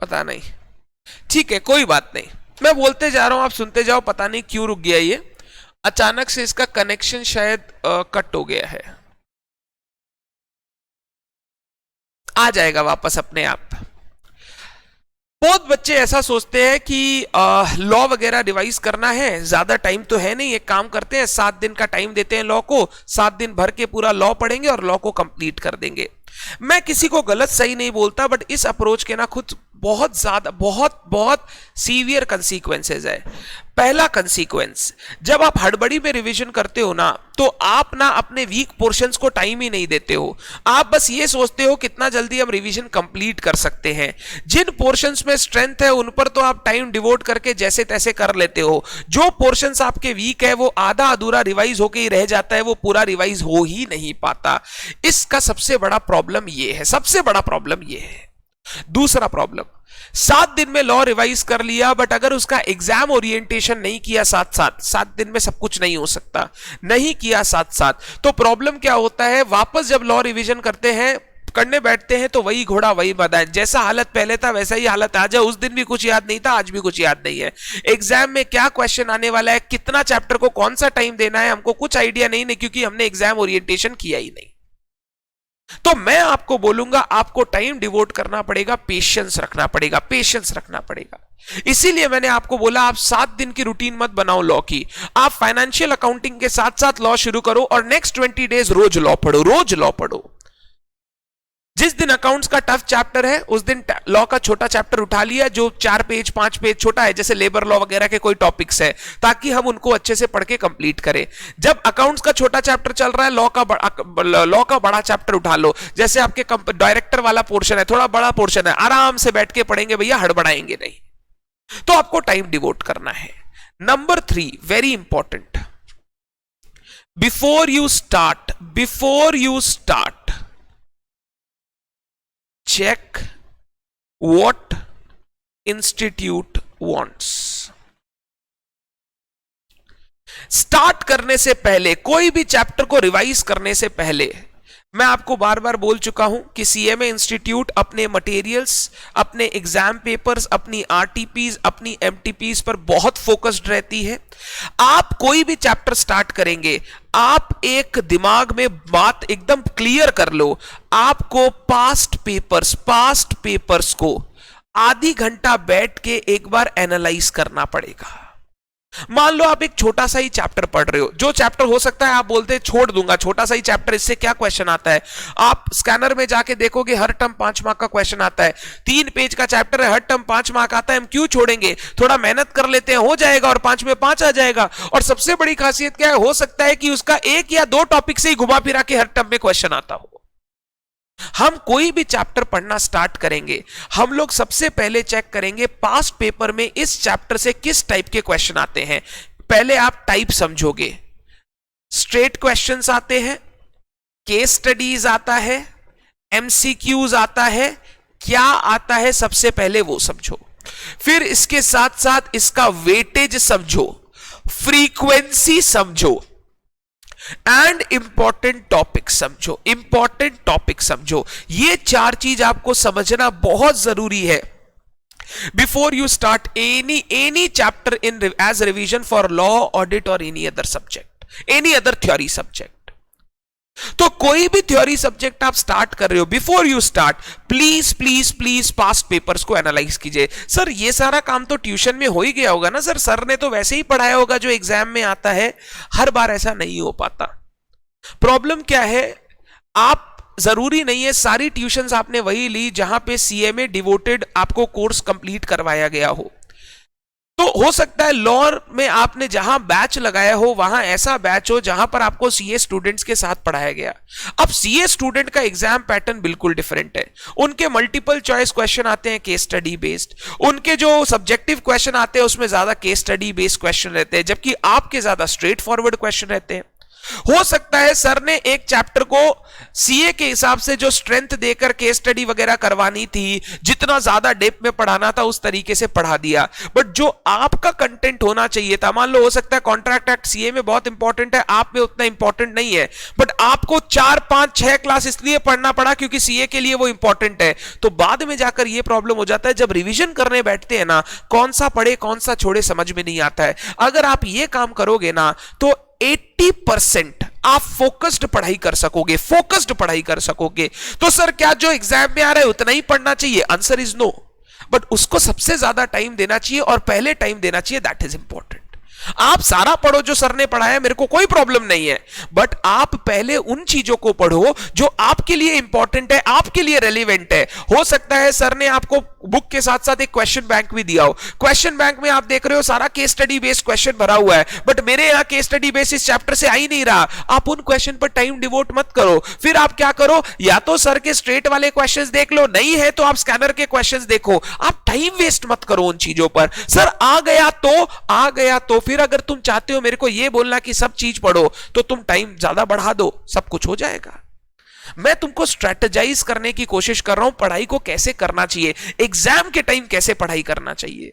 पता नहीं, ठीक है कोई बात नहीं, मैं बोलते जा रहा हूं आप सुनते जाओ, पता नहीं क्यों रुक गया ये, अचानक से इसका कनेक्शन शायद कट हो गया है, आ जाएगा वापस अपने आप। बहुत बच्चे ऐसा सोचते हैं कि लॉ वगैरह रिवाइज करना है, ज्यादा टाइम तो है नहीं, एक काम करते हैं 7 दिन का टाइम देते हैं लॉ को, 7 दिन भर के पूरा लॉ पढ़ेंगे और लॉ को कंप्लीट कर देंगे। मैं किसी को गलत सही नहीं बोलता, बट इस अप्रोच के ना खुद बहुत ज्यादा बहुत बहुत सीवियर कंसीक्वेंसेज है। पहला कंसीक्वेंस, जब आप हड़बड़ी में रिवीजन करते हो ना, तो आप ना अपने वीक पोर्शंस को टाइम ही नहीं देते हो, आप बस ये सोचते हो कितना जल्दी हम रिवीजन कंप्लीट कर सकते हैं। जिन पोर्शंस में स्ट्रेंथ है उन पर तो आप टाइम डिवोट करके जैसे तैसे कर लेते हो, जो पोर्शंस आपके वीक है वो आधा अधूरा रिवाइज होके ही रह जाता है, वो पूरा रिवाइज हो ही नहीं पाता। इसका सबसे बड़ा प्रॉब्लम ये है, सबसे बड़ा प्रॉब्लम ये है। दूसरा प्रॉब्लम, 7 दिन में लॉ रिवाइज कर लिया, बट अगर उसका एग्जाम ओरिएंटेशन नहीं किया साथ साथ, 7 दिन में सब कुछ नहीं हो सकता, नहीं किया साथ साथ, तो प्रॉब्लम क्या होता है, वापस जब लॉ रिवीजन करने बैठते हैं तो वही घोड़ा वही बधा, जैसा हालत पहले था वैसा ही हालत आ जाए। उस दिन भी कुछ याद नहीं था, आज भी कुछ याद नहीं है। एग्जाम में क्या क्वेश्चन आने वाला है, कितना चैप्टर को कौन सा टाइम देना है, हमको कुछ आइडिया नहीं, क्योंकि हमने एग्जाम ओरिएंटेशन किया ही नहीं। तो मैं आपको बोलूंगा आपको टाइम डिवोट करना पड़ेगा, पेशेंस रखना पड़ेगा, पेशेंस रखना पड़ेगा। इसीलिए मैंने आपको बोला आप 7 दिन की रूटीन मत बनाओ लॉ की, आप फाइनेंशियल अकाउंटिंग के साथ साथ लॉ शुरू करो और नेक्स्ट 20 डेज रोज लॉ पढ़ो, रोज लॉ पढ़ो। जिस दिन अकाउंट्स का टफ चैप्टर है उस दिन लॉ का छोटा चैप्टर उठा लिया जो 4 पेज 5 पेज छोटा है, जैसे लेबर लॉ वगैरह के कोई टॉपिक्स है, ताकि हम उनको अच्छे से पढ़ के कंप्लीट करें। जब अकाउंट्स का छोटा चैप्टर चल रहा है, लॉ का बड़ा चैप्टर उठा लो, जैसे आपके डायरेक्टर वाला पोर्शन है, थोड़ा बड़ा पोर्शन है, आराम से बैठ के पढ़ेंगे भैया, हड़बड़ाएंगे नहीं। तो आपको टाइम डिवोट करना है। Number 3 very important, before you start check what institute wants। Start करने से पहले, कोई भी चैप्टर को रिवाइज करने से पहले, मैं आपको बार बार बोल चुका हूं कि सीएमए इंस्टीट्यूट अपने मटेरियल्स, अपने एग्जाम पेपर्स, अपनी आरटीपीज, अपनी एमटीपीज पर बहुत फोकस्ड रहती है। आप कोई भी चैप्टर स्टार्ट करेंगे, आप एक दिमाग में बात एकदम क्लियर कर लो, आपको पास्ट पेपर्स को आधी घंटा बैठ के एक बार एनालाइज करना पड़ेगा। मान लो आप एक छोटा सा ही चैप्टर पढ़ रहे हो, जो चैप्टर हो सकता है आप बोलते हैं छोड़ दूंगा, छोटा सा ही चैप्टर, इससे क्या क्वेश्चन आता है। आप स्कैनर में जाके देखोगे हर टर्म 5 मार्क का क्वेश्चन आता है, 3 पेज का चैप्टर है, हर टर्म 5 मार्क आता है, हम क्यों छोड़ेंगे, थोड़ा मेहनत कर लेते हैं, हो जाएगा और 5 में 5 आ जाएगा। और सबसे बड़ी खासियत क्या है, हो सकता है कि उसका 1 या 2 टॉपिक से ही घुमा फिरा के हर टर्म में क्वेश्चन आता हो। हम कोई भी चैप्टर पढ़ना स्टार्ट करेंगे, हम लोग सबसे पहले चेक करेंगे पास्ट पेपर में इस चैप्टर से किस टाइप के क्वेश्चन आते हैं। पहले आप टाइप समझोगे, स्ट्रेट क्वेश्चंस आते हैं, केस स्टडीज आता है, एमसीक्यूज आता है, क्या आता है सबसे पहले वो समझो। फिर इसके साथ साथ इसका वेटेज समझो, फ्रीक्वेंसी समझो एंड इंपॉर्टेंट टॉपिक समझो। ये 4 चीज आपको समझना बहुत जरूरी है before you start any chapter in as revision for law, audit और any other subject, any other theory subject. तो कोई भी थ्योरी सब्जेक्ट आप स्टार्ट कर रहे हो, before you start please past papers को एनालाइज कीजिए। सर ये सारा काम तो ट्यूशन में हो ही गया होगा ना सर ने तो वैसे ही पढ़ाया होगा जो एग्जाम में आता है। हर बार ऐसा नहीं हो पाता। प्रॉब्लम क्या है, आप जरूरी नहीं है सारी ट्यूशंस आपने वही ली जहां पे सीएमए डिवोटेड आपको कोर्स कंप्लीट करवाया गया हो। तो हो सकता है लॉ में आपने जहां बैच लगाया हो वहां ऐसा बैच हो जहां पर आपको सीए स्टूडेंट्स के साथ पढ़ाया गया। अब सीए स्टूडेंट का एग्जाम पैटर्न बिल्कुल डिफरेंट है। उनके मल्टीपल चॉइस क्वेश्चन आते हैं केस स्टडी बेस्ड, उनके जो सब्जेक्टिव क्वेश्चन आते हैं उसमें ज्यादा केस स्टडी बेस्ड क्वेश्चन रहते हैं, जबकि आपके ज्यादा स्ट्रेट फॉरवर्ड क्वेश्चन रहते हैं। हो सकता है सर ने एक चैप्टर को सीए के हिसाब से जो स्ट्रेंथ देकर केस स्टडी वगैरह करवानी थी, जितना ज्यादा डेप्थ में पढ़ाना था उस तरीके से पढ़ा दिया, बट जो आपका कंटेंट होना चाहिए था, मान लो हो सकता है कॉन्ट्रैक्ट एक्ट सीए में बहुत इंपॉर्टेंट है, आप में उतना इंपॉर्टेंट नहीं है, बट आपको 4, 5, 6 क्लास इसलिए पढ़ना पड़ा क्योंकि सीए के लिए वो इंपॉर्टेंट है। तो बाद में जाकर ये प्रॉब्लम हो जाता है, जब रिवीजन करने बैठते हैं ना, कौन सा पढ़े कौन सा छोड़े समझ में नहीं आता है। अगर आप ये काम करोगे ना तो 80% आप फोकस्ड पढ़ाई कर सकोगे, फोकस्ड पढ़ाई कर सकोगे। तो सर क्या जो एग्जाम में आ रहा है उतना ही पढ़ना चाहिए? आंसर इज नो, बट उसको सबसे ज्यादा टाइम देना चाहिए और पहले टाइम देना चाहिए, दैट इज इंपॉर्टेंट। आप सारा पढ़ो जो सर ने पढ़ाया, मेरे को कोई प्रॉब्लम नहीं है, बट आप पहले उन चीजों को पढ़ो जो आपके लिए इंपॉर्टेंट है, आपके लिए रेलिवेंट है। हो सकता है सर ने आपको बुक के साथ साथ एक क्वेश्चन बैंक भी दिया हो, क्वेश्चन बैंक में आप देख रहे हो सारा केस स्टडी बेस्ड क्वेश्चन भरा हुआ है, बट मेरे यहां केस स्टडी बेस्ड इस चैप्टर से आ ही नहीं रहा। आप उन क्वेश्चन पर टाइम डिवोट मत करो, फिर आप क्या करो, या तो सर के स्ट्रेट वाले क्वेश्चंस देख लो, नहीं है तो आप स्कैनर के क्वेश्चंस देखो। आप टाइम वेस्ट मत करो उन चीजों पर। सर आ गया तो फिर अगर तुम चाहते हो मेरे को यह बोलना कि सब चीज पढ़ो, तो तुम टाइम ज्यादा बढ़ा दो, सब कुछ हो जाएगा। मैं तुमको स्ट्रेटेजाइज करने की कोशिश कर रहा हूं, पढ़ाई को कैसे करना चाहिए, एग्जाम के टाइम कैसे पढ़ाई करना चाहिए।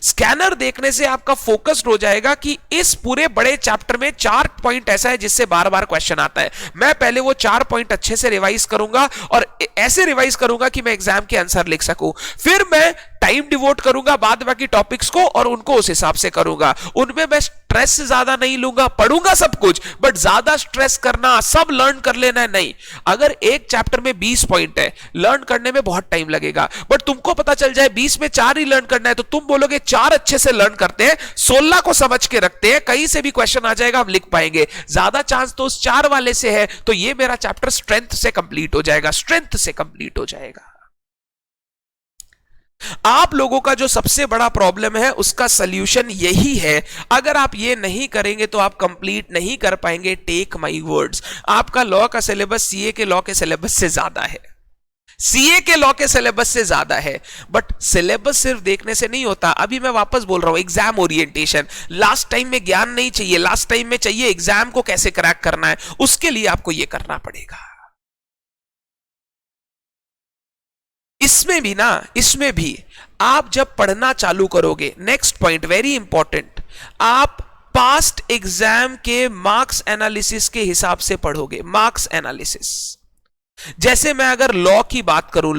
स्कैनर देखने से आपका फोकस्ड हो जाएगा कि इस पूरे बड़े चैप्टर में 4 पॉइंट ऐसा है जिससे बार बार क्वेश्चन आता है। मैं पहले वो 4 पॉइंट अच्छे से रिवाइज करूंगा और ऐसे रिवाइज करूंगा कि मैं एग्जाम के आंसर लिख सकूं। फिर मैं टाइम डिवोट करूंगा बाद बाकी टॉपिक्स को और उनको उस हिसाब से करूंगा। उनमें मैं स्ट्रेस ज्यादा नहीं लूंगा, पढ़ूंगा सब कुछ, बट ज्यादा स्ट्रेस करना, सब लर्न कर लेना है नहीं। अगर एक चैप्टर में 20 पॉइंट है, लर्न करने में बहुत टाइम लगेगा, बट तुमको पता चल जाए 20 में 4 ही लर्न करना है, तो तुम बोलोगे 4 अच्छे से लर्न करते हैं, 16 को समझ के रखते हैं, कहीं से भी क्वेश्चन आ जाएगा हम लिख पाएंगे। ज्यादा चांस तो उस 4 वाले से है, तो ये मेरा चैप्टर स्ट्रेंथ से कंप्लीट हो जाएगा, स्ट्रेंथ से कंप्लीट हो जाएगा। आप लोगों का जो सबसे बड़ा प्रॉब्लम है उसका सॉल्यूशन यही है। अगर आप ये नहीं करेंगे तो आप कंप्लीट नहीं कर पाएंगे। टेक माय वर्ड्स, आपका लॉ का सिलेबस सीए के लॉ के सिलेबस से ज्यादा है, सीए के लॉ के सिलेबस से ज्यादा है। बट सिलेबस सिर्फ देखने से नहीं होता। अभी मैं वापस बोल रहा हूं, एग्जाम ओरिएंटेशन। लास्ट टाइम में ज्ञान नहीं चाहिए, लास्ट टाइम में चाहिए एग्जाम को कैसे क्रैक करना है, उसके लिए आपको यह करना पड़ेगा। इसमें भी आप जब पढ़ना चालू करोगे, नेक्स्ट पॉइंट वेरी इंपॉर्टेंट, आप पास्ट एग्जाम के मार्क्स एनालिसिस के हिसाब से पढ़ोगे। मार्क्स एनालिसिस, जैसे मैं अगर लॉ की बात करूं,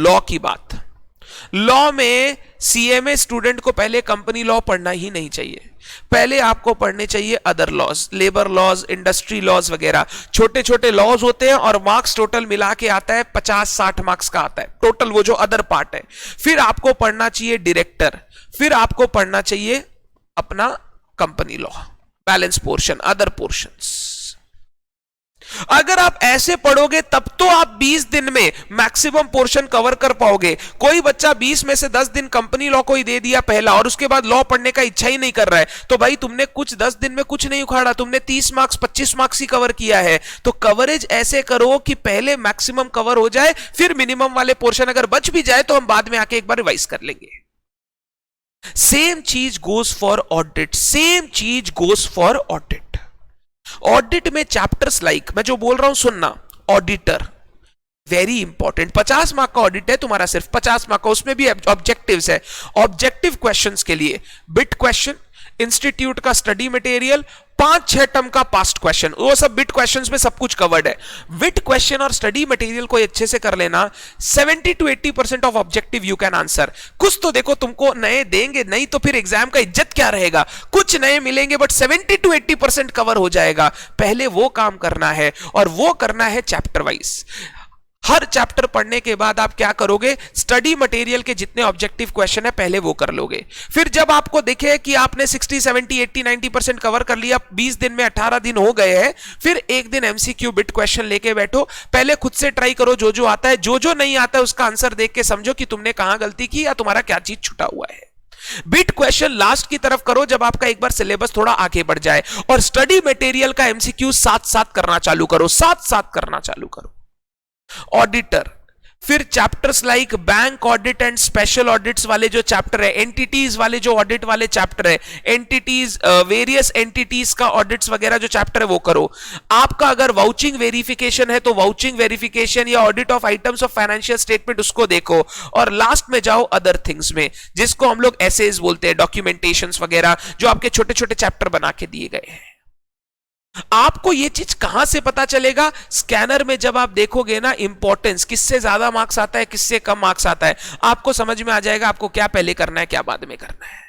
लॉ में सीएमए स्टूडेंट को पहले कंपनी लॉ पढ़ना ही नहीं चाहिए। पहले आपको पढ़ने चाहिए other laws, labour laws, industry laws वगैरह। छोटे छोटे लॉज होते हैं और मार्क्स टोटल मिला के आता है 50-60 मार्क्स का आता है टोटल, वो जो अदर पार्ट है। फिर आपको पढ़ना चाहिए डायरेक्टर, फिर आपको पढ़ना चाहिए अपना company law, balance portion, other portions. अगर आप ऐसे पढ़ोगे तब तो आप 20 दिन में मैक्सिमम पोर्शन कवर कर पाओगे। कोई बच्चा 20 में से 10 दिन कंपनी लॉ को ही दे दिया पहला और उसके बाद लॉ पढ़ने का इच्छा ही नहीं कर रहा है, तो भाई तुमने कुछ 10 दिन में कुछ नहीं उखाड़ा, तुमने 30 मार्क्स 25 मार्क्स ही कवर किया है। तो कवरेज ऐसे करो कि पहले मैक्सिमम कवर हो जाए, फिर मिनिमम वाले पोर्शन अगर बच भी जाए तो हम बाद में आके एक बार रिवाइज कर लेंगे। सेम चीज गोज फॉर ऑडिट, सेम चीज गोज फॉर ऑडिट। ऑडिट में चैप्टर्स लाइक, मैं जो बोल रहा हूं सुनना, ऑडिटर वेरी इंपॉर्टेंट। 50 मार्क का ऑडिट है तुम्हारा, सिर्फ 50 मार्क का, उसमें भी ऑब्जेक्टिव्स है। ऑब्जेक्टिव क्वेश्चंस के लिए बिट क्वेश्चन, इंस्टीट्यूट का स्टडी मटेरियल, 5-6 टर्म का पास्ट क्वेश्चन, वो सब बिट क्वेश्चंस में सब कुछ कवर्ड है। बिट क्वेश्चन और स्टडी मटेरियल को अच्छे से कर लेना, 70 to 80% of objective you can answer. कुछ तो देखो तुमको नए देंगे, नहीं तो फिर एग्जाम का इज्जत क्या रहेगा। कुछ नए मिलेंगे बट 70 to 80% कवर हो जाएगा। पहले वो काम करना है और वो करना है चैप्टर वाइज। हर चैप्टर पढ़ने के बाद आप क्या करोगे, स्टडी मटेरियल के जितने ऑब्जेक्टिव क्वेश्चन है पहले वो कर लोगे। फिर जब आपको दिखे कि आपने 60, 70, 80, 90% कवर कर लिया, 20 दिन में 18 दिन हो गए हैं, फिर एक दिन एमसीक्यू बिट क्वेश्चन लेके बैठो। पहले खुद से ट्राई करो, जो जो आता है, जो जो नहीं आता है उसका आंसर देख के समझो कि तुमने कहां गलती की या तुम्हारा क्या चीज छूटा हुआ है। बिट क्वेश्चन लास्ट की तरफ करो जब आपका एक बार सिलेबस थोड़ा आगे बढ़ जाए, और स्टडी मटेरियल का एमसीक्यू साथ साथ करना चालू करो, साथ साथ करना चालू करो। ऑडिटर, फिर chapters like bank audit and special audits वाले जो चैप्टर है, एंटिटीज वाले जो ऑडिट वाले चैप्टर है, एंटिटीज वेरियस एंटिटीज का ऑडिट्स वगैरह जो चैप्टर है वो करो। आपका अगर वाउचिंग वेरिफिकेशन है तो वाउचिंग वेरिफिकेशन या audit of items of financial statement उसको देखो, और लास्ट में जाओ अदर थिंग्स में, जिसको हम लोग एसेज बोलते हैं, डॉक्यूमेंटेशंस वगैरह जो आपके छोटे छोटे चैप्टर बना के दिए गए हैं। आपको यह चीज कहां से पता चलेगा? स्कैनर में जब आप देखोगे ना इंपॉर्टेंस, किससे ज्यादा मार्क्स आता है, किससे कम मार्क्स आता है, आपको समझ में आ जाएगा आपको क्या पहले करना है, क्या बाद में करना है।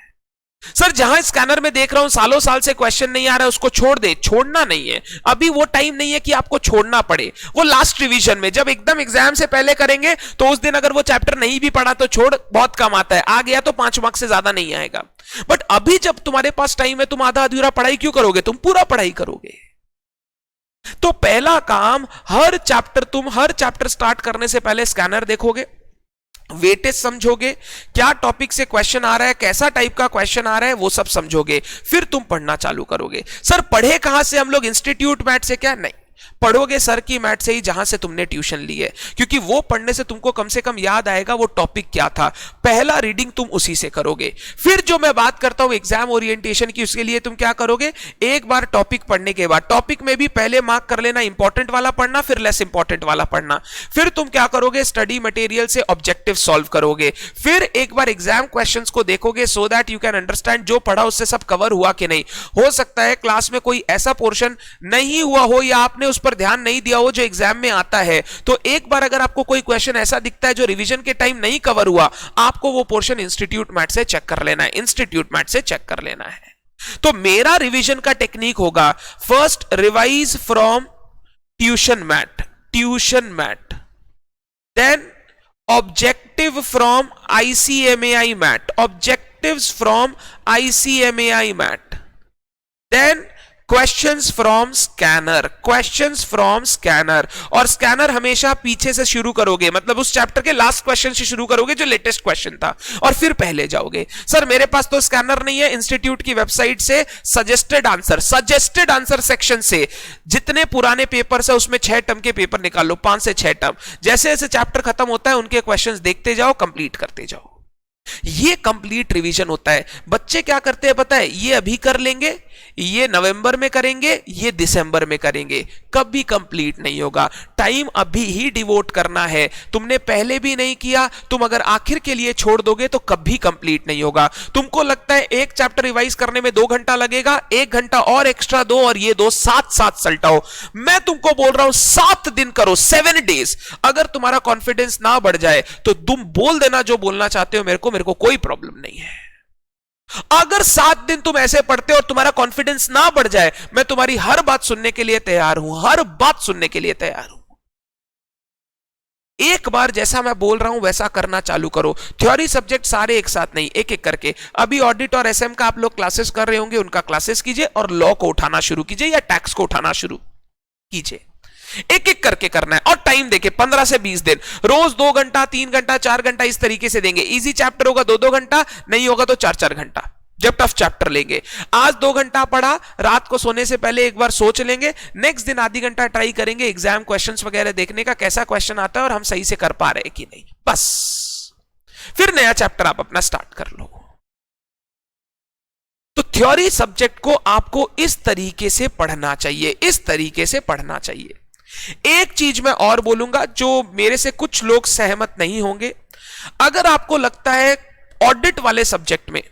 सर जहां स्कैनर में देख रहा हूं सालों साल से क्वेश्चन नहीं आ रहा है, उसको छोड़ दे। छोड़ना नहीं है, अभी वो टाइम नहीं है कि आपको छोड़ना पड़े। वो लास्ट रिवीजन में जब एकदम एग्जाम से पहले करेंगे तो उस दिन अगर वो चैप्टर नहीं भी पढ़ा तो छोड़, बहुत कम आता है, आ गया तो 5 मार्क्स से ज्यादा नहीं आएगा। बट अभी जब तुम्हारे पास टाइम है, तुम आधा अधूरा पढ़ाई क्यों करोगे, तुम पूरा पढ़ाई करोगे। तो पहला काम, हर चैप्टर स्टार्ट करने से पहले स्कैनर देखोगे, वेटेज समझोगे, क्या टॉपिक से क्वेश्चन आ रहा है, कैसा टाइप का क्वेश्चन आ रहा है, वो सब समझोगे, फिर तुम पढ़ना चालू करोगे। सर पढ़े कहां से हम लोग, इंस्टीट्यूट मैथ से? क्या नहीं, पढ़ोगे सर की मैथ से ही जहां से तुमने ट्यूशन ली है, क्योंकि वो पढ़ने से तुमको कम से कम याद आएगा वो टॉपिक क्या था। पहला रीडिंग तुम उसी से करोगे। फिर जो मैं बात करता हूं एग्जाम ओरिएंटेशन की, उसके लिए तुम क्या करोगे, एक बार टॉपिक पढ़ने के बाद टॉपिक में भी पहले मार्क कर लेना, इंपॉर्टेंट वाला पढ़ना, फिर लेस इंपॉर्टेंट वाला पढ़ना। फिर तुम क्या करोगे, स्टडी मटेरियल से ऑब्जेक्टिव सॉल्व करोगे। फिर एक बार एग्जाम क्वेश्चंस को देखोगे सो दैट यू कैन अंडरस्टैंड जो पढ़ा उससे सब कवर हुआ कि नहीं। हो सकता है क्लास में कोई ऐसा पोर्शन नहीं हुआ हो या आपने उस पर ध्यान नहीं दिया हो जो एग्जाम में आता है, तो एक बार अगर आपको कोई क्वेश्चन ऐसा दिखता है जो रिवीजन के टाइम नहीं कवर हुआ, आपको वो पोर्शन इंस्टीट्यूट मैथ से चेक कर लेना है, इंस्टीट्यूट मैथ से चेक कर लेना है। तो मेरा रिवीजन का टेक्निक होगा, first revise from tuition math, then objective from ICMAI math, objectives from ICMAI math, then questions from scanner, और स्कैनर हमेशा पीछे से शुरू करोगे, मतलब उस चैप्टर के लास्ट क्वेश्चन से शुरू करोगे जो लेटेस्ट क्वेश्चन था, और फिर पहले जाओगे। सर मेरे पास तो स्कैनर नहीं है, इंस्टीट्यूट की वेबसाइट से सजेस्टेड आंसर सेक्शन से जितने पुराने पेपर्स है उसमें 6 टर्म के पेपर निकाल लो, 5 से 6 टर्म, जैसे जैसे चैप्टर खत्म होता है उनके क्वेश्चंस देखते जाओ, कंप्लीट करते जाओ। ये कंप्लीट रिवीजन होता है। बच्चे क्या करते हैं पता है, ये अभी कर लेंगे, ये नवंबर में करेंगे, ये दिसंबर में करेंगे, कभी कंप्लीट नहीं होगा। टाइम अभी ही डिवोट करना है, तुमने पहले भी नहीं किया, तुम अगर आखिर के लिए छोड़ दोगे तो कभी कंप्लीट नहीं होगा। तुमको लगता है एक चैप्टर रिवाइज करने में 2 घंटा लगेगा, 1 घंटा और एक्स्ट्रा दो और ये दो साथ साथ सल्टाओ। मैं तुमको बोल रहा हूं 7 दिन करो, 7 डेज। अगर तुम्हारा कॉन्फिडेंस ना बढ़ जाए तो तुम बोल देना जो बोलना चाहते हो, मेरे को कोई प्रॉब्लम नहीं है। अगर 7 दिन तुम ऐसे पढ़ते हो और तुम्हारा कॉन्फिडेंस ना बढ़ जाए, मैं तुम्हारी हर बात सुनने के लिए तैयार हूं, हर बात सुनने के लिए तैयार हूं। एक बार जैसा मैं बोल रहा हूं वैसा करना चालू करो। थ्योरी सब्जेक्ट सारे एक साथ नहीं, एक एक करके। अभी ऑडिट और एसएम का आप लोग क्लासेस कर रहे होंगे, उनका क्लासेस कीजिए, और लॉ को उठाना शुरू कीजिए या टैक्स को उठाना शुरू कीजिए। एक एक करके करना है, और टाइम देके 15 से 20 दिन, रोज 2 घंटा, 3 घंटा, 4 घंटा इस तरीके से देंगे। इजी चैप्टर होगा 2-2 घंटा, नहीं होगा तो 4-4 घंटा, जब टफ चैप्टर लेंगे। आज 2 घंटा पढ़ा, रात को सोने से पहले एक बार सोच लेंगे, नेक्स्ट दिन आधी घंटा ट्राई करेंगे एग्जाम क्वेश्चंस वगैरह देखने का, कैसा क्वेश्चन आता है और हम सही से कर पा रहे हैं कि नहीं, बस। फिर नया चैप्टर आप अपना स्टार्ट कर लो। तो थ्योरी सब्जेक्ट को आपको इस तरीके से पढ़ना चाहिए, इस तरीके से पढ़ना चाहिए। एक चीज मैं और बोलूंगा जो मेरे से कुछ लोग सहमत नहीं होंगे, अगर आपको लगता है ऑडिट वाले सब्जेक्ट में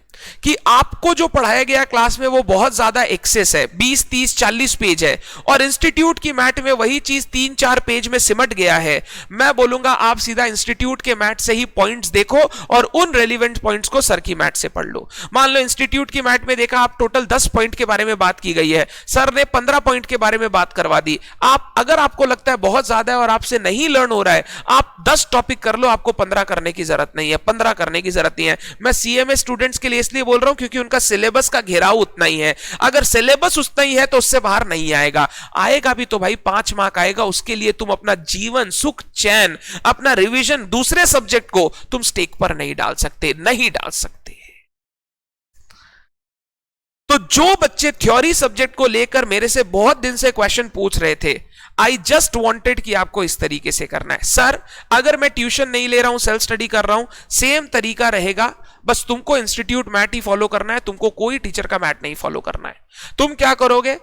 कि आपको जो पढ़ाया गया क्लास में वो बहुत ज्यादा एक्सेस है, 20, 30, 40 पेज है, और इंस्टीट्यूट की मैथ में वही चीज 3-4 पेज में सिमट गया है, मैं बोलूंगा आप सीधा इंस्टीट्यूट के मैथ से ही पॉइंट्स देखो और उन रेलिवेंट पॉइंट्स को सर की मैथ से पढ़ लो। मान लो इंस्टीट्यूट की मैथ में देखा आप टोटल 10 पॉइंट के बारे में बात की गई है, सर ने 15 पॉइंट के बारे में बात करवा दी। आप अगर आपको लगता है बहुत ज्यादा है और आपसे नहीं लर्न हो रहा है, आप 10 टॉपिक कर लो, आपको 15 करने की जरूरत नहीं है, 15 करने की जरूरत नहीं है। मैं सीएमए स्टूडेंट्स के लिए इसलिए बोल रहा हूं क्योंकि उनका सिलेबस का घेराव उतना ही है। अगर सिलेबस उतना ही है तो उससे बाहर नहीं आएगा भी तो भाई 5 मार्क आएगा। उसके लिए तुम अपना जीवन सुख चैन, अपना रिवीजन दूसरे सब्जेक्ट को तुम स्टेक पर नहीं डाल सकते। तो जो बच्चे थ्योरी सब्जेक्ट को लेकर मेरे से बहुत दिन से क्वेश्चन पूछ रहे थे, आई जस्ट वॉन्टेड कि आपको इस तरीके से करना है। सर अगर मैं ट्यूशन नहीं ले रहा हूं, सेल्फ स्टडी कर रहा हूं, सेम तरीका रहेगा, बस तुमको इंस्टीट्यूट मैट ही फॉलो करना है, तुमको कोई टीचर का मैट नहीं फॉलो करना है। तुम क्या करोगे,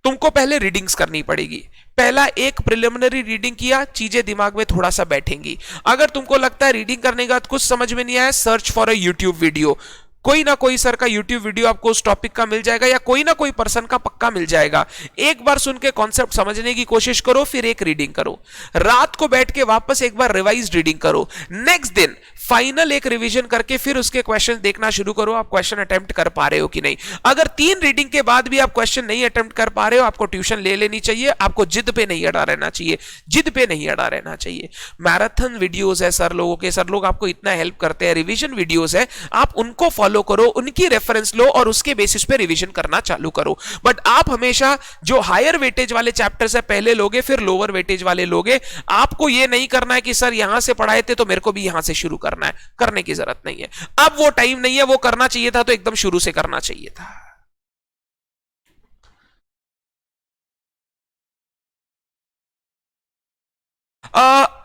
तुमको पहले रीडिंग्स करनी पड़ेगी। पहला एक प्रिलिमिनरी रीडिंग किया, चीजें दिमाग में थोड़ा सा बैठेंगी। अगर तुमको लगता है रीडिंग करने का कुछ समझ में नहीं आया, search for a YouTube video, कोई ना कोई सर का यूट्यूब वीडियो आपको उस टॉपिक का मिल जाएगा, या कोई ना कोई पर्सन का पक्का मिल जाएगा। एक बार सुन के कॉन्सेप्ट समझने की कोशिश करो, फिर एक रीडिंग करो। रात को बैठ के वापस एक बार रिवाइज रीडिंग करो। नेक्स्ट दिन फाइनल एक रिवीजन करके फिर उसके क्वेश्चन देखना शुरू करो, आप क्वेश्चन अटेम्प्ट कर पा रहे हो कि नहीं। अगर 3 रीडिंग के बाद भी आप क्वेश्चन नहीं अटेम्प्ट कर पा रहे हो, आपको ट्यूशन ले लेनी चाहिए। आपको जिद पे नहीं अड़ा रहना चाहिए, जिद पे नहीं अड़ा रहना चाहिए। मैराथन वीडियोस है सर लोगों के, सर लोग आपको इतना हेल्प करते हैं, रिवीजन वीडियोस है, आप उनको फॉलो करो, उनकी रेफरेंस लो और उसके बेसिस पे रिवीजन करना चालू करो। बट आप हमेशा जो हायर वेटेज वाले चैप्टर्स है पहले लोगे, फिर लोअर वेटेज वाले लोगे। आपको ये नहीं करना है कि सर यहां से पढ़ाए थे तो मेरे को भी यहां से शुरू करना है, करने की जरूरत नहीं है। अब वो टाइम नहीं है, वो करना चाहिए था तो एकदम शुरू से करना चाहिए था।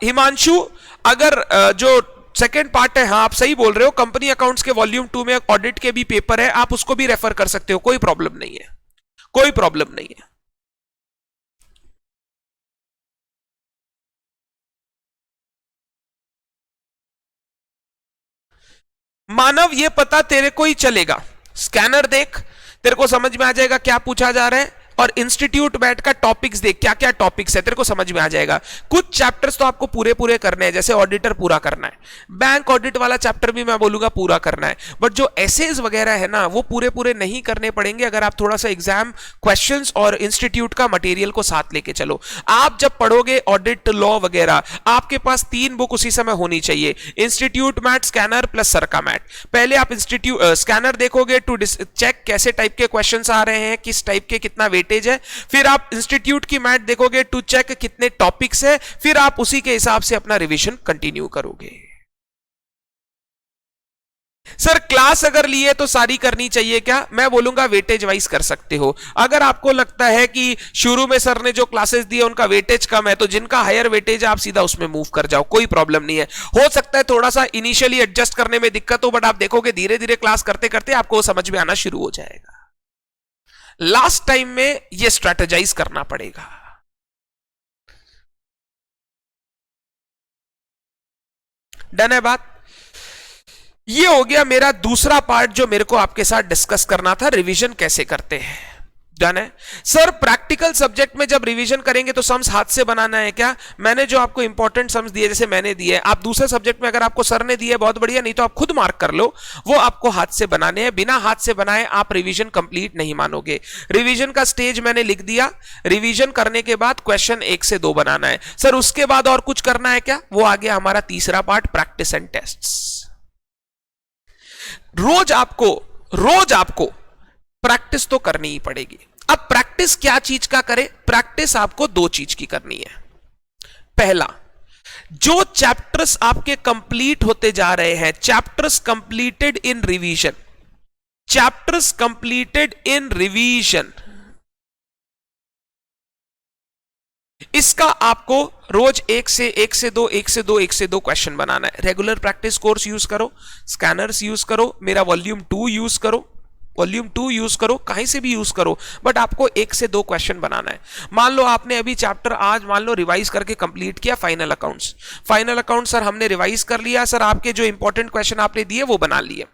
हिमांशु, अगर जो सेकेंड पार्ट है, हाँ आप सही बोल रहे हो, कंपनी अकाउंट्स के वॉल्यूम 2 में ऑडिट के भी पेपर है, आप उसको भी रेफर कर सकते हो, कोई प्रॉब्लम नहीं है, कोई प्रॉब्लम नहीं है। मानव ये पता तेरे को ही चलेगा, स्कैनर देख, तेरे को समझ में आ जाएगा क्या पूछा जा रहा है, और इंस्टीट्यूट बैठ का टॉपिक्स देख, क्या क्या टॉपिक्स है, तेरे को समझ में आ जाएगा। कुछ चैप्टर्स तो आपको पूरे पूरे करने हैं, जैसे ऑडिटर पूरा करना है, बैंक ऑडिट वाला चैप्टर भी मैं बोलूंगा पूरा करना है। बट जो एसेज वगैरह है ना, वो पूरे पूरे नहीं करने पड़ेंगे अगर आप थोड़ा सा एग्जाम क्वेश्चंस और इंस्टीट्यूट का मटेरियल को साथ लेके चलो। आप जब पढ़ोगे ऑडिट लॉ वगैरह, आपके पास 3 बुक उसी समय होनी चाहिए, institute mat, scanner plus sir का मैट। पहले आप इंस्टीट्यूट स्कैनर देखोगे टू चेक कैसे टाइप के क्वेश्चंस आ रहे हैं, किस टाइप के कितना वेटेज है, फिर आप इंस्टीट्यूट की मैट देखोगे टू चेक कितने टॉपिक्स है, फिर आप उसी के हिसाब से अपना रिवीजन कंटिन्यू करोगे। सर क्लास अगर लिए तो सारी करनी चाहिए क्या, मैं बोलूंगा वेटेज वाइज कर सकते हो। अगर आपको लगता है कि शुरू में सर ने जो क्लासेस दिए उनका वेटेज कम है, तो जिनका हायर वेटेज है आप सीधा उसमें मूव कर जाओ, कोई प्रॉब्लम नहीं है। हो सकता है थोड़ा सा इनिशियली एडजस्ट करने में दिक्कत हो, बट आप देखोगे धीरे धीरे क्लास करते करते आपको समझ में आना शुरू हो जाएगा। लास्ट टाइम में ये स्ट्रेटेजाइज करना पड़ेगा। डन है बात। ये हो गया मेरा दूसरा पार्ट जो मेरे को आपके साथ डिस्कस करना था, रिवीजन कैसे करते हैं। डन है सर। प्रैक्टिकल सब्जेक्ट में जब रिवीजन करेंगे तो सम्स हाथ से बनाना है क्या, मैंने जो आपको इंपॉर्टेंट सम्स दिए जैसे मैंने दिए, आप दूसरे सब्जेक्ट में अगर आपको सर ने दिए बहुत बढ़िया, नहीं तो आप खुद मार्क कर लो, वो आपको हाथ से बनाने हैं। बिना हाथ से बनाए आप रिवीजन कंप्लीट नहीं मानोगे। रिवीजन का स्टेज मैंने लिख दिया, रिवीजन करने के बाद क्वेश्चन 1 से 2 बनाना है। सर उसके बाद और कुछ करना है क्या, वो आ गया हमारा तीसरा पार्ट, प्रैक्टिस एंड टेस्ट्स। रोज आपको प्रैक्टिस तो करनी ही पड़ेगी। अब प्रैक्टिस क्या चीज का करें, प्रैक्टिस आपको 2 चीज की करनी है। पहला, जो चैप्टर्स आपके कंप्लीट होते जा रहे हैं, chapters completed in revision, chapters completed in revision, इसका आपको रोज 1 से 2 क्वेश्चन बनाना है। रेगुलर प्रैक्टिस कोर्स यूज करो, स्कैनर्स यूज करो, मेरा वॉल्यूम 2 यूज करो, कहीं से भी यूज करो, बट आपको 1 से 2 क्वेश्चन बनाना है। मान लो आपने अभी चैप्टर आज मान लो रिवाइज करके कंप्लीट किया, फाइनल अकाउंट्स सर हमने रिवाइज कर लिया, सर आपके जो इंपॉर्टेंट क्वेश्चन आपने दिए वो बना लिए।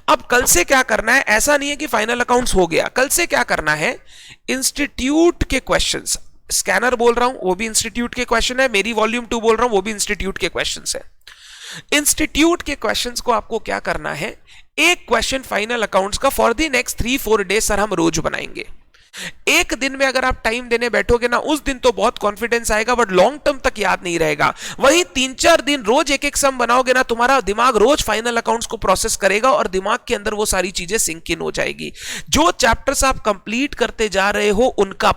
अब कल से क्या करना है, ऐसा नहीं है कि फाइनल अकाउंट्स हो गया, कल से क्या करना है, इंस्टीट्यूट के क्वेश्चंस, स्कैनर बोल रहा हूं वो भी इंस्टीट्यूट के क्वेश्चन है, मेरी वॉल्यूम 2 बोल रहा हूं वो भी इंस्टीट्यूट के क्वेश्चंस है। इंस्टीट्यूट के क्वेश्चंस को आपको क्या करना है, एक क्वेश्चन फाइनल अकाउंट्स का for the next 3-4 days sir हम रोज बनाएंगे। एक दिन में अगर आप टाइम देने बैठोगे ना, उस दिन तो बहुत कॉन्फिडेंस आएगा, बट लॉन्ग टर्म तक याद नहीं रहेगा। वहीं 3-4 दिन रोज एक सम बनाओगे ना, तुम्हारा दिमाग रोज फाइनल अकाउंट्स को प्रोसेस करेगा और दिमाग के अंदर वो सारी चीजें सिंक इन हो जाएगी। जो चैप्टर्स आप कंप्लीट करते जा रहे हो उनका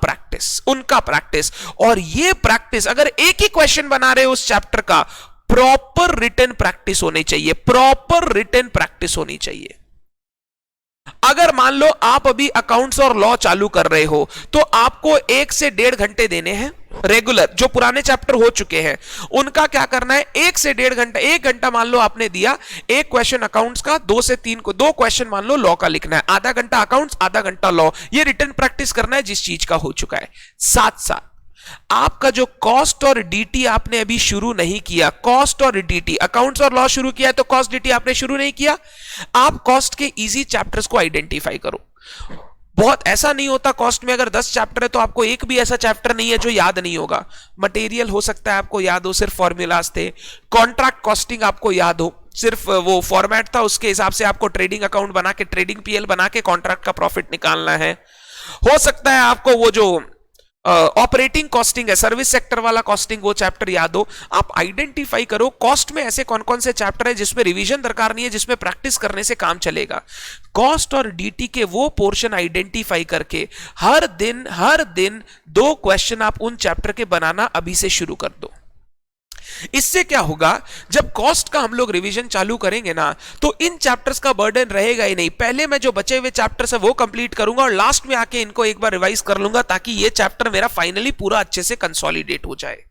प्रैक्टिस, और ये प्रैक्टिस अगर एक ही क्वेश्चन बना रहे हो उस चैप्टर का, प्रॉपर रिटन प्रैक्टिस होनी चाहिए, अगर मान लो आप अभी अकाउंट्स और लॉ चालू कर रहे हो तो आपको 1 से 1.5 घंटे देने हैं रेगुलर, जो पुराने चैप्टर हो चुके हैं उनका क्या करना है, 1 से 1.5 घंटा, 1 घंटा मान लो आपने दिया, एक क्वेश्चन अकाउंट्स का, 2 से 3 को 2 क्वेश्चन मान लो लॉ का लिखना है, आधा घंटा अकाउंट्स आधा घंटा लॉ, ये रिटर्न प्रैक्टिस करना है जिस चीज का हो चुका है। साथ साथ आपका जो कॉस्ट और डीटी आपने अभी शुरू नहीं किया, कॉस्ट और डीटी, अकाउंट्स और लॉ शुरू किया है तो कॉस्ट डीटी आपने शुरू नहीं किया, आप कॉस्ट के इजी चैप्टर्स को आइडेंटिफाई करो। बहुत ऐसा नहीं होता कॉस्ट में अगर 10 चैप्टर है तो आपको एक भी ऐसा चैप्टर नहीं है जो याद नहीं होगा। मटेरियल हो सकता है आपको याद हो, सिर्फ फॉर्मूलाज थे। कॉन्ट्रैक्ट कॉस्टिंग आपको याद हो, सिर्फ वो फॉर्मेट था, उसके हिसाब से आपको ट्रेडिंग अकाउंट बना के, ट्रेडिंग पीएल बना के कॉन्ट्रैक्ट का प्रॉफिट निकालना है। हो सकता है आपको वो जो ऑपरेटिंग कॉस्टिंग है, सर्विस सेक्टर वाला कॉस्टिंग, वो चैप्टर याद हो। आप आइडेंटिफाई करो कॉस्ट में ऐसे कौन कौन से चैप्टर है जिसमें रिवीजन दरकार नहीं है, जिसमें प्रैक्टिस करने से काम चलेगा। कॉस्ट और डीटी के वो पोर्शन आइडेंटिफाई करके हर दिन 2 क्वेश्चन आप उन चैप्टर के बनाना अभी से शुरू कर दो। इससे क्या होगा, जब कॉस्ट का हम लोग रिवीजन चालू करेंगे ना तो इन चैप्टर्स का बर्डन रहेगा ही नहीं। पहले मैं जो बचे हुए चैप्टर्स है वो कंप्लीट करूंगा और लास्ट में आके इनको एक बार रिवाइज कर लूंगा ताकि ये चैप्टर मेरा फाइनली पूरा अच्छे से कंसोलिडेट हो जाए।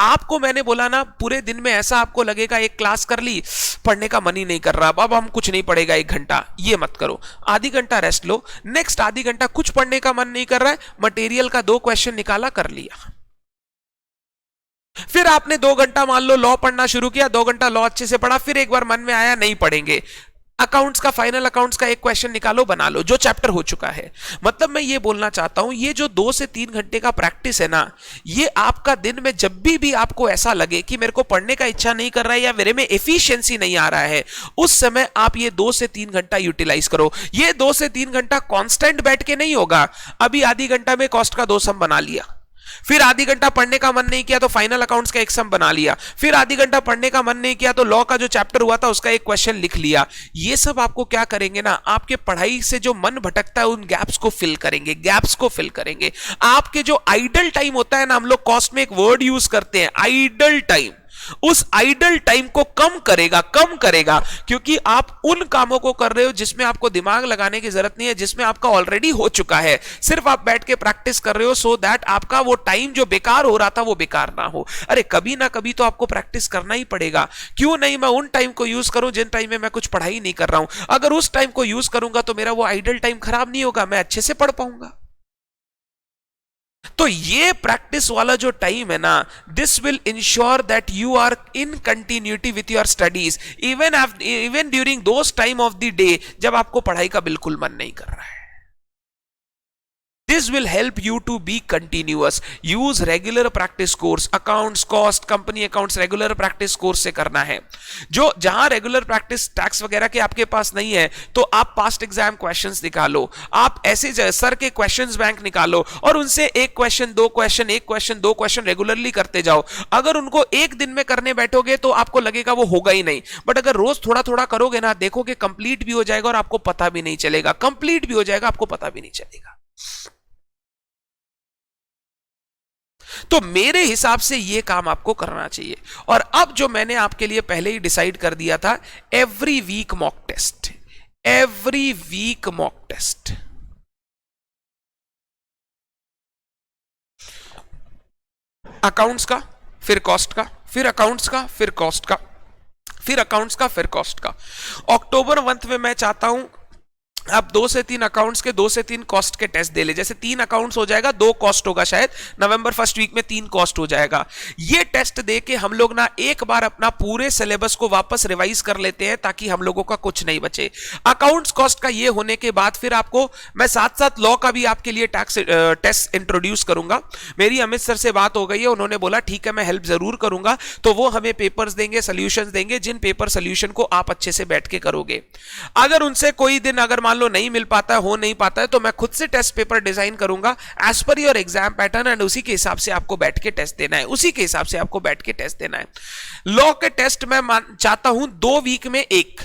आपको मैंने बोला ना, पूरे दिन में ऐसा आपको लगेगा एक क्लास कर ली, पढ़ने का मन ही नहीं कर रहा, अब हम कुछ नहीं पढ़ेगा 1 घंटा, ये मत करो। आधी घंटा रेस्ट लो, नेक्स्ट आधी घंटा कुछ पढ़ने का मन नहीं कर रहा है, मटेरियल का 2 क्वेश्चन निकाला, कर लिया। फिर आपने 2 घंटा मान लो लॉ पढ़ना शुरू किया, 2 घंटा लॉ अच्छे से पढ़ा, फिर एक बार मन में आया नहीं पढ़ेंगे, अकाउंट्स का, फाइनल अकाउंट्स का 1 क्वेश्चन निकालो, बना लो, जो चैप्टर हो चुका है। मतलब मैं ये बोलना चाहता हूं, ये जो 2 से 3 घंटे का प्रैक्टिस है ना, ये आपका दिन में जब भी आपको ऐसा लगे कि मेरे को पढ़ने का इच्छा नहीं कर रहा है या मेरे में एफिशिएंसी नहीं आ रहा है, उस समय आप ये 2 से 3 घंटा यूटिलाइज करो। ये 2 से 3 घंटा कांस्टेंट बैठ के नहीं होगा। अभी आधी घंटा में कॉस्ट का 2 सम बना लिया, फिर आधी घंटा पढ़ने का मन नहीं किया तो फाइनल अकाउंट्स का 1 सम बना लिया, फिर आधी घंटा पढ़ने का मन नहीं किया तो लॉ का जो चैप्टर हुआ था उसका 1 क्वेश्चन लिख लिया। ये सब आपको क्या करेंगे ना, आपके पढ़ाई से जो मन भटकता है उन गैप्स को फिल करेंगे, गैप्स को फिल करेंगे। आपके जो आइडल टाइम होता है ना, हम लोग कॉस्ट में एक वर्ड यूज करते हैं आइडल टाइम, उस आइडल टाइम को कम करेगा, क्योंकि आप उन कामों को कर रहे हो जिसमें आपको दिमाग लगाने की जरूरत नहीं है, जिसमें आपका ऑलरेडी हो चुका है। सिर्फ आप बैठ के प्रैक्टिस कर रहे हो सो दैट आपका वो टाइम जो बेकार हो रहा था वो बेकार ना हो। अरे कभी ना कभी तो आपको प्रैक्टिस करना ही पड़ेगा। क्यों नहीं मैं उन टाइम को यूज करूं जिन टाइम में मैं कुछ पढ़ाई नहीं कर रहा हूं। अगर उस टाइम को यूज करूंगा तो मेरा वो आइडल टाइम खराब नहीं होगा, मैं अच्छे से पढ़ पाऊंगा। तो ये प्रैक्टिस वाला जो टाइम है ना, this will ensure that you are in continuity with your studies even during those time of the day जब आपको पढ़ाई का बिल्कुल मन नहीं कर रहा है। This will help you to be continuous. Use regular practice course, accounts, cost, company accounts, regular practice course से करना है। जो जहां regular practice टैक्स वगैरह के आपके पास नहीं है तो आप past exam questions निकालो, आप ऐसे सर के questions बैंक निकालो और उनसे 1 question 2 question 1 question 2 question regularly करते जाओ। अगर उनको एक दिन में करने बैठोगे तो आपको लगेगा वो होगा ही नहीं, बट अगर रोज थोड़ा थोड़ा करोगे ना, देखोगे कंप्लीट भी हो जाएगा और आपको पता भी नहीं चलेगा, कंप्लीट भी हो जाएगा आपको पता भी नहीं चलेगा। तो मेरे हिसाब से यह काम आपको करना चाहिए। और अब जो मैंने आपके लिए पहले ही डिसाइड कर दिया था, every week mock test, every week mock test. Accounts का, फिर कॉस्ट का, फिर अकाउंट्स का, फिर कॉस्ट का, फिर अकाउंट्स का, फिर कॉस्ट का। अक्टूबर मंथ में मैं चाहता हूं आप 2 से 3 अकाउंट्स के 2 से 3 कॉस्ट के टेस्ट दे ले। जैसे 3 अकाउंट्स हो जाएगा, 2 कॉस्ट होगा, शायद नवंबर फर्स्ट वीक में 3 कॉस्ट हो जाएगा। ये टेस्ट दे के हम लोग ना एक बार अपना पूरे सिलेबस को वापस रिवाइज कर लेते हैं ताकि हम लोगों का कुछ नहीं बचे। अकाउंट्स कॉस्ट का ये होने के बाद फिर आपको मैं साथ साथ लॉ का भी आपके लिए टैक्स टेस्ट इंट्रोड्यूस करूंगा। मेरी अमित सर से बात हो गई है, उन्होंने बोला ठीक है मैं हेल्प जरूर करूंगा, तो वो हमें पेपर्स देंगे, सोल्यूशंस देंगे, जिन पेपर सोल्यूशन को आप अच्छे से बैठ के करोगे। अगर उनसे कोई दिन अगर मान लो नहीं मिल पाता है, हो नहीं पाता है, तो मैं खुद से टेस्ट पेपर डिजाइन करूंगा as per your exam pattern, and उसी के हिसाब से आपको बैठ के टेस्ट देना है, उसी के हिसाब से आपको बैठ के टेस्ट देना है। लॉ के टेस्ट मैं चाहता हूं 2 वीक में 1।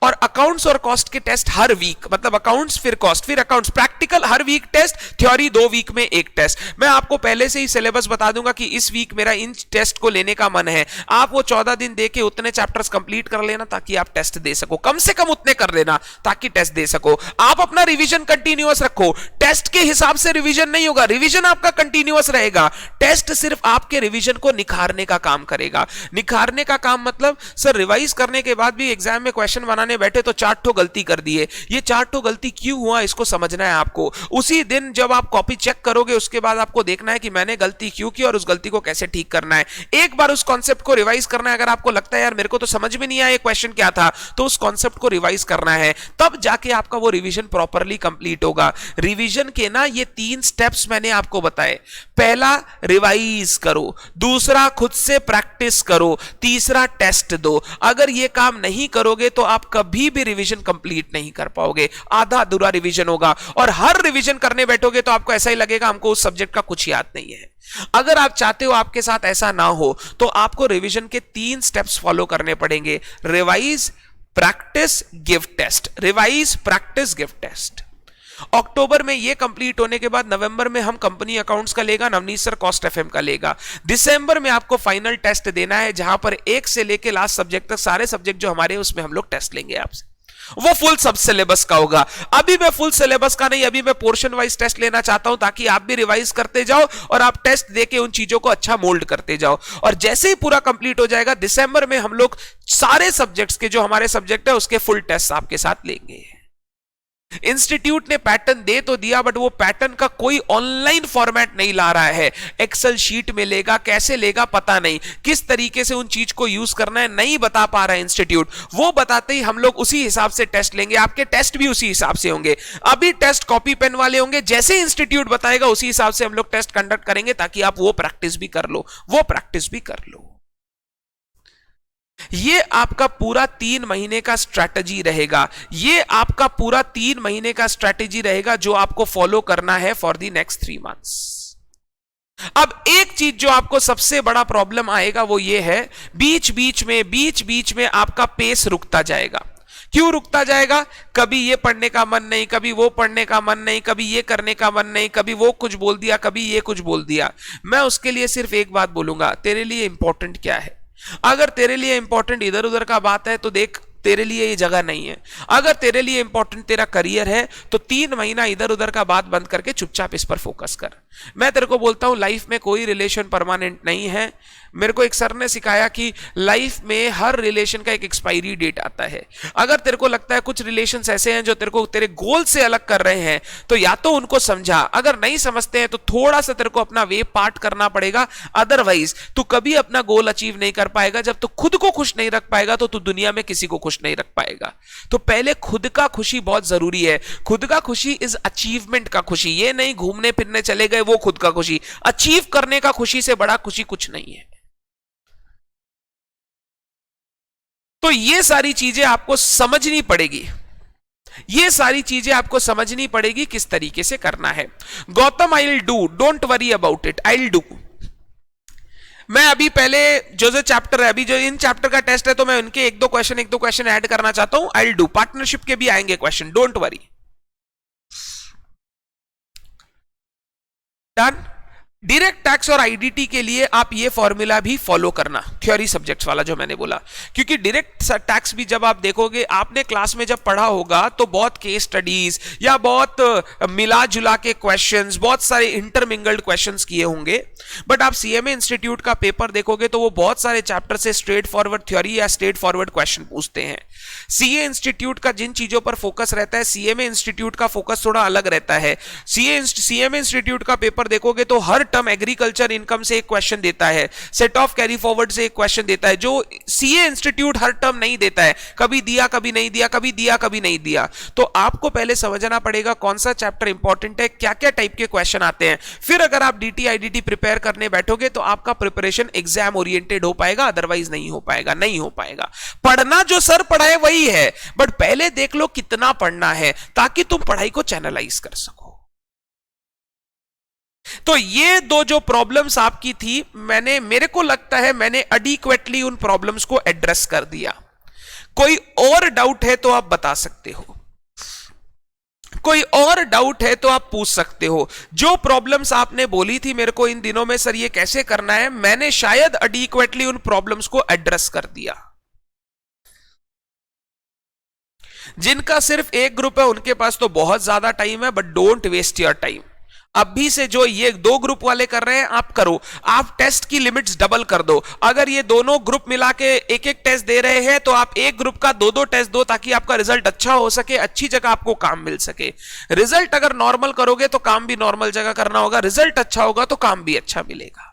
और अकाउंट्स और कॉस्ट के टेस्ट हर वीक, मतलब अकाउंट्स फिर कॉस्ट फिर अकाउंट्स, प्रैक्टिकल हर वीक टेस्ट, थ्योरी 2 वीक में एक टेस्ट। मैं आपको पहले से ही सिलेबस बता दूंगा कि इस वीक मेरा इन टेस्ट को लेने का मन है, आप वो 14 दिन देके उतने चैप्टर्स कंप्लीट कर लेना ताकि आप टेस्ट दे सको, कम से कम उतने कर लेना ताकि टेस्ट दे सको। आप अपना रिवीजन कंटिन्यूअस रखो, टेस्ट के हिसाब से रिवीजन नहीं होगा, रिवीजन आपका कंटिन्यूअस रहेगा, टेस्ट सिर्फ आपके रिवीजन को निखारने का काम करेगा। निखारने का काम मतलब सर रिवाइज करने के बाद भी एग्जाम में क्वेश्चन बनाने बैठे तो 4 ठो गलती कर दिए, ये 4 ठो गलती क्यों हुआ इसको समझना है आपको। उसी दिन जब आप कॉपी चेक करोगे उसके बाद आपको देखना है कि मैंने गलती क्यों की और उस गलती को कैसे ठीक करना है। एक बार उस कॉन्सेप्ट को रिवाइज करना है, अगर आपको लगता है यार मेरे को तो समझ में नहीं आया ये क्वेश्चन क्या था, तो उस कॉन्सेप्ट को रिवाइज करना है, तब जाके आपका वो रिवीजन प्रॉपरली कंप्लीट होगा। रिवीजन के ना ये 3 स्टेप्स मैंने आपको बताए, पहला रिवाइज करो, दूसरा खुद से प्रैक्टिस करो, तीसरा टेस्ट दो। अगर ये काम नहीं करोगे तो आप कभी भी रिवीजन कंप्लीट नहीं कर पाओगे, आधा अधूरा रिवीजन होगा और हर रिवीजन करने बैठोगे तो आपको ऐसा ही लगेगा हमको उस सब्जेक्ट का कुछ याद नहीं है। अगर आप चाहते हो आपके साथ ऐसा ना हो तो आपको रिवीजन के 3 स्टेप्स फॉलो करने पड़ेंगे, revise, practice, give test, revise, practice, give test. October में ये कंप्लीट होने के बाद नवंबर में हम कंपनी अकाउंट्स का लेगा, नवनीत सर कॉस्ट एफएम का लेगा। दिसंबर में आपको फाइनल टेस्ट देना है जहां पर 1 से लेके लास्ट सब्जेक्ट तक सारे सब्जेक्ट जो हमारे उसमें हम लोग टेस्ट लेंगे आपसे, वो फुल सब सिलेबस का होगा। अभी मैं फुल सिलेबस का नहीं, अभी मैं पोर्शन वाइज टेस्ट लेना चाहता हूं ताकि आप भी रिवाइज करते जाओ और आप टेस्ट देके उन चीजों को अच्छा मोल्ड करते जाओ। और जैसे ही पूरा कंप्लीट हो जाएगा दिसंबर में हम लोग सारे सब्जेक्ट्स के जो हमारे सब्जेक्ट है उसके फुल टेस्ट आपके साथ लेंगे। इंस्टीट्यूट ने पैटर्न दे तो दिया बट वो पैटर्न का कोई ऑनलाइन फॉर्मेट नहीं ला रहा है, एक्सेल शीट में लेगा, कैसे लेगा पता नहीं, किस तरीके से उन चीज को यूज करना है नहीं बता पा रहा है इंस्टीट्यूट। वो बताते ही हम लोग उसी हिसाब से टेस्ट लेंगे, आपके टेस्ट भी उसी हिसाब से होंगे। अभी टेस्ट कॉपी पेन वाले होंगे, जैसे इंस्टीट्यूट बताएगा उसी हिसाब से हम लोग टेस्ट कंडक्ट करेंगे ताकि आप वो प्रैक्टिस भी कर लो, वो प्रैक्टिस भी कर लो। ये आपका पूरा 3 महीने का स्ट्रैटेजी रहेगा, ये आपका पूरा 3 महीने का स्ट्रैटेजी रहेगा जो आपको फॉलो करना है फॉर द नेक्स्ट 3 मंथ्स। अब एक चीज जो आपको सबसे बड़ा प्रॉब्लम आएगा वो ये है, बीच बीच में आपका पेस रुकता जाएगा। क्यों रुकता जाएगा? कभी ये पढ़ने का मन नहीं, कभी वो पढ़ने का मन नहीं, कभी ये करने का मन नहीं, कभी वो कुछ बोल दिया, कभी ये कुछ बोल दिया। मैं उसके लिए सिर्फ एक बात बोलूंगा, तेरे लिए इंपॉर्टेंट क्या है? अगर तेरे लिए इंपॉर्टेंट इधर उधर का बात है तो देख तेरे लिए ये जगह नहीं है। अगर तेरे लिए इंपॉर्टेंट तेरा करियर है तो 3 महीना इधर उधर का बात बंद करके चुपचाप इस पर फोकस कर। मैं तेरे को बोलता हूं लाइफ में कोई रिलेशन परमानेंट नहीं है। मेरे को एक सर ने सिखाया कि लाइफ में हर रिलेशन का एक एक्सपायरी डेट आता है। अगर तेरे को लगता है कुछ रिलेशंस ऐसे हैं जो तेरे को तेरे गोल से अलग कर रहे हैं तो या तो उनको समझा, अगर नहीं समझते हैं तो थोड़ा सा तेरे को अपना वे पार्ट करना पड़ेगा, अदरवाइज तू कभी अपना गोल अचीव नहीं कर पाएगा। जब तू खुद को खुश नहीं रख पाएगा तो तू दुनिया में किसी को खुश नहीं रख पाएगा। तो पहले खुद का खुशी बहुत जरूरी है। खुद का खुशी इज अचीवमेंट का खुशी, ये नहीं घूमने फिरने चले गए वो खुद का खुशी। अचीव करने का खुशी से बड़ा खुशी कुछ नहीं है। तो ये सारी चीजें आपको समझनी पड़ेगी, ये सारी चीजें आपको समझनी पड़ेगी किस तरीके से करना है। Gautam I will do, don't worry about it, I will do. मैं अभी पहले जो चैप्टर है, अभी जो इन चैप्टर का टेस्ट है तो मैं उनके एक दो क्वेश्चन ऐड करना चाहता हूं। I will do. पार्टनरशिप के भी आएंगे question, don't worry. Done. Direct tax और आईडीटी के लिए आप ये फॉर्मूला भी फॉलो करना, थ्योरी सब्जेक्ट्स वाला जो मैंने बोला, क्योंकि डायरेक्ट टैक्स भी जब आप देखोगे, आपने क्लास में जब पढ़ा होगा तो बहुत केस स्टडीज या बहुत मिला जुला के क्वेश्चंस, बहुत सारे इंटरमिंगल्ड क्वेश्चंस किए होंगे। बट आप सीएमए इंस्टीट्यूट का पेपर देखोगे तो वो बहुत सारे चैप्टर से स्ट्रेट फॉरवर्ड थ्योरी या स्ट्रेट फॉरवर्ड क्वेश्चन पूछते हैं। सीए इंस्टीट्यूट का जिन चीजों पर फोकस रहता है, सीएमए इंस्टीट्यूट का फोकस थोड़ा अलग रहता है। सीएमए इंस्टीट्यूट का पेपर देखोगे तो हर टर्म एग्रीकल्चर इनकम से एक क्वेश्चन देता है, सेट ऑफ कैरी फॉरवर्ड से एक क्वेश्चन देता है, जो सीए इंस्टीट्यूट हर टर्म नहीं देता है। कभी दिया कभी नहीं दिया, कभी दिया कभी नहीं दिया। तो आपको पहले समझना पड़ेगा कौन सा चैप्टर इंपॉर्टेंट है, क्या क्या टाइप के क्वेश्चन आते हैं। फिर अगर आप डीटी आईडीटी प्रिपेयर करने बैठोगे तो आपका प्रिपरेशन एग्जाम ओरिएंटेड हो पाएगा, अदरवाइज नहीं हो पाएगा, नहीं हो पाएगा। पढ़ना जो सर पढ़ाए वही है, बट पहले देख लो कितना पढ़ना है ताकि तुम पढ़ाई को चैनलाइज कर सको। तो ये दो जो प्रॉब्लम्स आपकी थी, मेरे को लगता है मैंने एडिक्वेटली उन प्रॉब्लम्स को एड्रेस कर दिया। कोई और डाउट है तो आप बता सकते हो, कोई और डाउट है तो आप पूछ सकते हो। जो प्रॉब्लम्स आपने बोली थी मेरे को इन दिनों में सर ये कैसे करना है, मैंने शायद एडिक्वेटली उन प्रॉब्लम्स को एड्रेस कर दिया। जिनका सिर्फ एक ग्रुप है उनके पास तो बहुत ज्यादा टाइम है, but don't waste your time. अभी से जो ये 2 ग्रुप वाले कर रहे हैं आप करो, आप टेस्ट की लिमिट्स डबल कर दो। अगर ये दोनों ग्रुप मिला के एक एक टेस्ट दे रहे हैं तो आप एक ग्रुप का 2 टेस्ट दो, ताकि आपका रिजल्ट अच्छा हो सके, अच्छी जगह आपको काम मिल सके। रिजल्ट अगर नॉर्मल करोगे तो काम भी नॉर्मल जगह करना होगा, रिजल्ट अच्छा होगा तो काम भी अच्छा मिलेगा।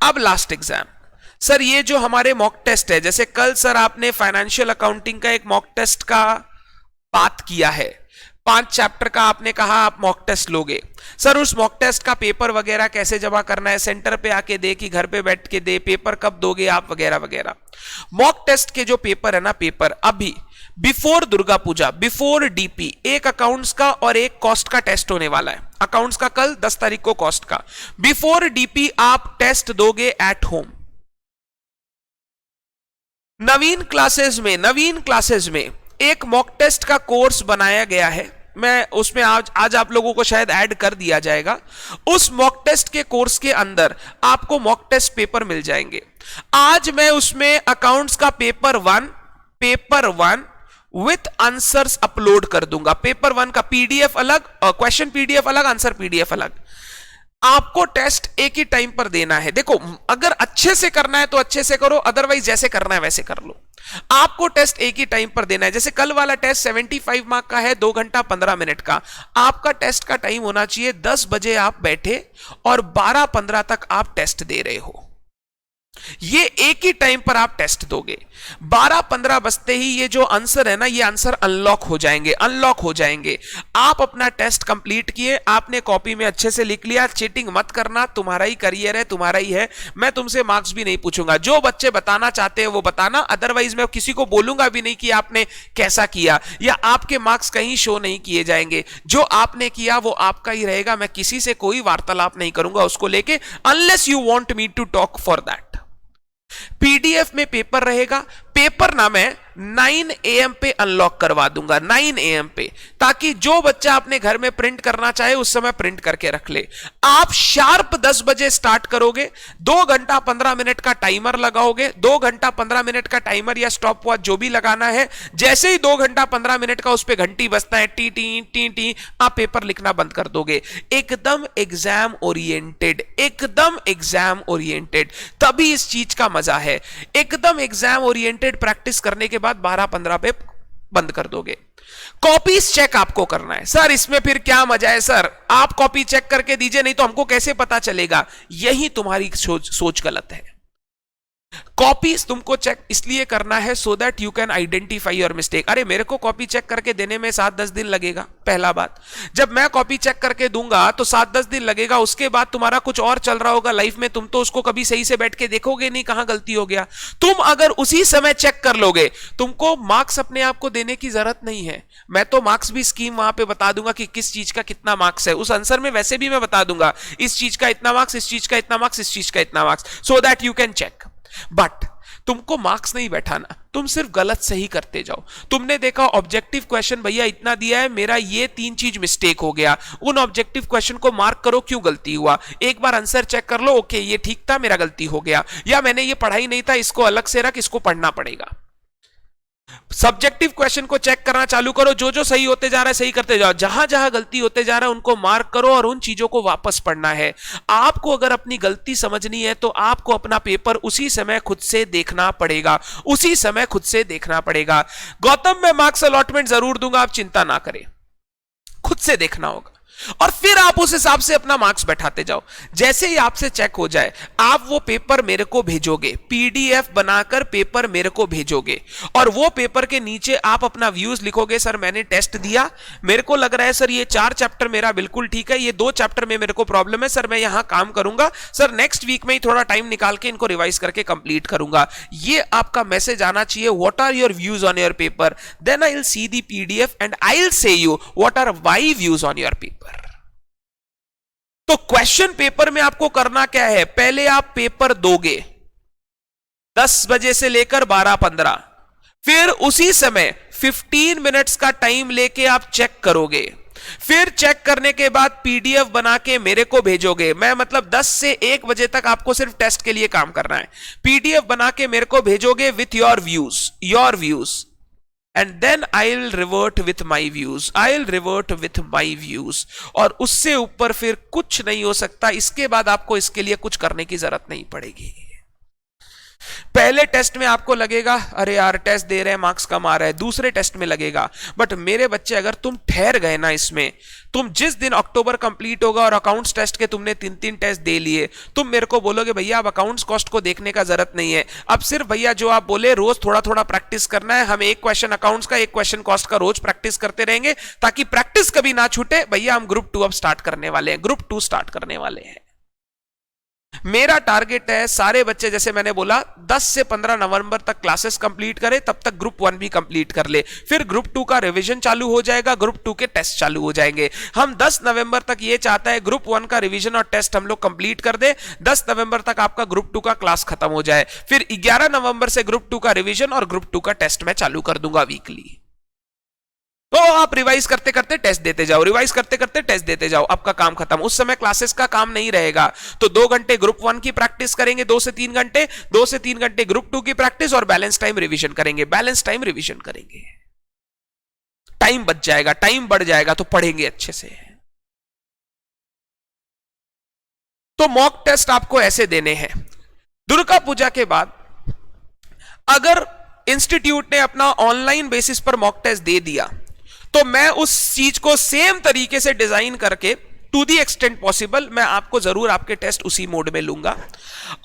अब लास्ट एग्जाम, सर ये जो हमारे मॉक टेस्ट है, जैसे कल सर आपने फाइनेंशियल अकाउंटिंग का एक मॉक टेस्ट का बात किया है, 5 चैप्टर का आपने कहा आप मॉक टेस्ट लोगे। सर उस मॉक टेस्ट का पेपर वगैरह कैसे जमा करना है, सेंटर पे आके दे कि घर पे बैठ के दे, पेपर कब दोगे आप, वगैरह वगैरह। मॉक टेस्ट के जो पेपर है ना, पेपर अभी before Durga Puja, before DP, एक अकाउंट्स का और एक कॉस्ट का टेस्ट होने वाला है। अकाउंट्स का कल 10 तारीख को, कॉस्ट का। बिफोर डीपी आप टेस्ट दोगे एट होम। नवीन क्लासेस में एक मॉक टेस्ट का कोर्स बनाया गया है, मैं उसमें आज आप लोगों को शायद ऐड कर दिया जाएगा। उस मॉक टेस्ट के कोर्स के अंदर आपको मॉक टेस्ट पेपर मिल जाएंगे। आज मैं उसमें अकाउंट्स का paper one with answers upload कर दूंगा। पेपर 1 का पीडीएफ अलग, क्वेश्चन पीडीएफ अलग, आंसर पीडीएफ अलग। आपको टेस्ट एक ही टाइम पर देना है। देखो, अगर अच्छे से करना है तो अच्छे से करो, अदरवाइज जैसे करना है वैसे कर लो। आपको टेस्ट एक ही टाइम पर देना है। जैसे कल वाला टेस्ट 75 मार्क का है, 2 घंटा 15 मिनट का। आपका टेस्ट का टाइम होना चाहिए 10 बजे आप बैठे और 12:15 तक आप टेस्ट दे रहे हो। ये एक ही टाइम पर आप टेस्ट दोगे। 12:15 बजते ही ये जो आंसर है ना, ये आंसर अनलॉक हो जाएंगे। आप अपना टेस्ट कंप्लीट किए, आपने कॉपी में अच्छे से लिख लिया। चीटिंग मत करना, तुम्हारा ही करियर है, तुम्हारा ही है। मैं तुमसे मार्क्स भी नहीं पूछूंगा, जो बच्चे बताना चाहते हैं वो बताना, अदरवाइज मैं किसी को बोलूंगा भी नहीं कि आपने कैसा किया, या आपके मार्क्स कहीं शो नहीं किए जाएंगे। जो आपने किया वो आपका ही रहेगा। मैं किसी से कोई वार्तालाप नहीं करूंगा उसको लेके, unless you want me to talk for that. PDF में पेपर रहेगा। पेपर ना मैं 9 AM पे अनलॉक करवा दूंगा, 9 AM पे, ताकि जो बच्चा अपने घर में प्रिंट करना चाहे उस समय प्रिंट करके रख ले। आप शार्प 10 बजे स्टार्ट करोगे, 2 घंटा 15 मिनट का टाइमर लगाओगे। 2 घंटा 15 मिनट का टाइमर या स्टॉप वॉच जो भी लगाना है, जैसे ही 2 घंटा 15 मिनट का उस पर घंटी बजता है, टी टी टी टी, आप पेपर लिखना बंद कर दोगे। एकदम एग्जाम ओरिएंटेड, तभी इस चीज का मजा है। एकदम एग्जाम ओरिएंटेड प्रैक्टिस करने के बाद 12-15 पे बंद कर दोगे। कॉपीज चेक आपको करना है। सर इसमें फिर क्या मजा है, सर आप कॉपी चेक करके दीजिए, नहीं तो हमको कैसे पता चलेगा। यही तुम्हारी सोच गलत है। कॉपीज तुमको चेक इसलिए करना है सो that you can identify your mistake. अरे मेरे को कॉपी चेक करके देने में 7-10 दिन लगेगा, पहला बात। जब मैं कॉपी चेक करके दूंगा तो 7-10 दिन लगेगा। उसके बाद तुम्हारा कुछ और चल रहा होगा लाइफ में, तुम तो उसको कभी सही से बैठ के देखोगे नहीं कहां गलती हो गया। तुम अगर उसी समय चेक कर लोगे, तुमको मार्क्स अपने आप को देने की जरूरत नहीं है। मैं तो मार्क्स भी स्कीम वहां पे बता दूंगा कि किस चीज का कितना मार्क्स है। उस आंसर में वैसे भी मैं बता दूंगा इस चीज का इतना मार्क्स, इस चीज का इतना मार्क्स, इस चीज का इतना marks, so that you can check. But तुमको मार्क्स नहीं बैठाना, तुम सिर्फ गलत सही करते जाओ। तुमने देखा ऑब्जेक्टिव क्वेश्चन भैया इतना दिया है, मेरा ये 3 चीज मिस्टेक हो गया, उन ऑब्जेक्टिव क्वेश्चन को मार्क करो, क्यों गलती हुआ। एक बार आंसर चेक कर लो, ओके ये ठीक था, मेरा गलती हो गया, या मैंने ये पढ़ा ही नहीं था, इसको अलग से रख, इसको पढ़ना पड़ेगा। सब्जेक्टिव क्वेश्चन को चेक करना चालू करो, जो जो सही होते जा रहा है सही करते जाओ, जहां जहां गलती होते जा रहा है उनको मार्क करो और उन चीजों को वापस पढ़ना है। आपको अगर अपनी गलती समझनी है तो आपको अपना पेपर उसी समय खुद से देखना पड़ेगा, गौतम मैं मार्क्स अलॉटमेंट जरूर दूंगा, आप चिंता ना करें, खुद से देखना होगा। और फिर आप उस हिसाब से अपना मार्क्स बैठाते जाओ। जैसे ही आपसे चेक हो जाए, आप वो पेपर मेरे को भेजोगे, पीडीएफ बनाकर पेपर मेरे को भेजोगे, और वो पेपर के नीचे आप अपना व्यूज लिखोगे। सर मैंने टेस्ट दिया, मेरे को लग रहा है सर ये 4 चैप्टर मेरा बिल्कुल ठीक है, ये 2 चैप्टर में मेरे को प्रॉब्लम है, सर मैं यहां काम करूंगा, सर नेक्स्ट वीक में ही थोड़ा टाइम निकाल के इनको रिवाइज करके कंप्लीट करूंगा। ये आपका मैसेज आना चाहिए, what are your views on your paper, then I will see the PDF and I will say you what are my views on your paper. तो क्वेश्चन पेपर में आपको करना क्या है, पहले आप पेपर दोगे, 10 बजे से लेकर 12:15, फिर उसी समय 15 मिनट्स का टाइम लेके आप चेक करोगे, फिर चेक करने के बाद पीडीएफ बना के मेरे को भेजोगे। मैं मतलब 10 से 1 बजे तक आपको सिर्फ टेस्ट के लिए काम करना है। पीडीएफ बना के मेरे को भेजोगे with your views and then I will revert with my views और उससे ऊपर फिर कुछ नहीं हो सकता। इसके बाद आपको इसके लिए कुछ करने की जरूरत नहीं पड़ेगी। पहले टेस्ट में आपको लगेगा अरे यार टेस्ट दे रहे हैं मार्क्स कम आ रहा है, दूसरे टेस्ट में लगेगा। बट मेरे बच्चे अगर तुम ठहर गए ना इसमें, तुम जिस दिन अक्टूबर कंप्लीट होगा और अकाउंट्स टेस्ट के तुमने 3-3 टेस्ट दे लिए, तुम मेरे को बोलोगे भैया अब अकाउंट्स कॉस्ट को देखने का जरूरत नहीं है, अब सिर्फ भैया जो आप बोले रोज थोड़ा थोड़ा प्रैक्टिस करना है, हम एक क्वेश्चन अकाउंट्स का एक क्वेश्चन कॉस्ट का रोज प्रैक्टिस करते रहेंगे ताकि प्रैक्टिस कभी ना छूटे। भैया हम ग्रुप 2 अब स्टार्ट करने वाले हैं, ग्रुप 2 स्टार्ट करने वाले हैं। मेरा टारगेट है सारे बच्चे जैसे मैंने बोला 10 से 15 नवंबर तक क्लासेस कंप्लीट करें, तब तक ग्रुप 1 भी कंप्लीट कर ले, फिर ग्रुप 2 का रिवीजन चालू हो जाएगा, ग्रुप 2 के टेस्ट चालू हो जाएंगे। हम 10 नवंबर तक ये चाहता है ग्रुप 1 का रिवीजन और टेस्ट हम लोग कंप्लीट कर दे, 10 नवंबर तक आपका ग्रुप 2 का क्लास खत्म हो जाए, फिर 11 नवंबर से ग्रुप 2 का रिवीजन और ग्रुप 2 का टेस्ट मैं चालू कर दूंगा वीकली। तो आप रिवाइज करते करते टेस्ट देते जाओ, रिवाइज करते करते टेस्ट देते जाओ, आपका काम खत्म। उस समय क्लासेस का काम नहीं रहेगा। तो 2 घंटे ग्रुप 1 की प्रैक्टिस करेंगे, 2 से 3 घंटे, 2 से 3 घंटे ग्रुप 2 की प्रैक्टिस और बैलेंस टाइम रिवीजन करेंगे, बैलेंस टाइम रिवीजन करेंगे। टाइम बच जाएगा, टाइम बढ़ जाएगा तो पढ़ेंगे अच्छे से। तो मॉक टेस्ट आपको ऐसे देने हैं। दुर्गा पूजा के बाद अगर इंस्टीट्यूट ने अपना ऑनलाइन बेसिस पर मॉक टेस्ट दे दिया तो मैं उस चीज को सेम तरीके से डिजाइन करके टू दी एक्सटेंट पॉसिबल मैं आपको जरूर आपके टेस्ट उसी मोड में लूंगा।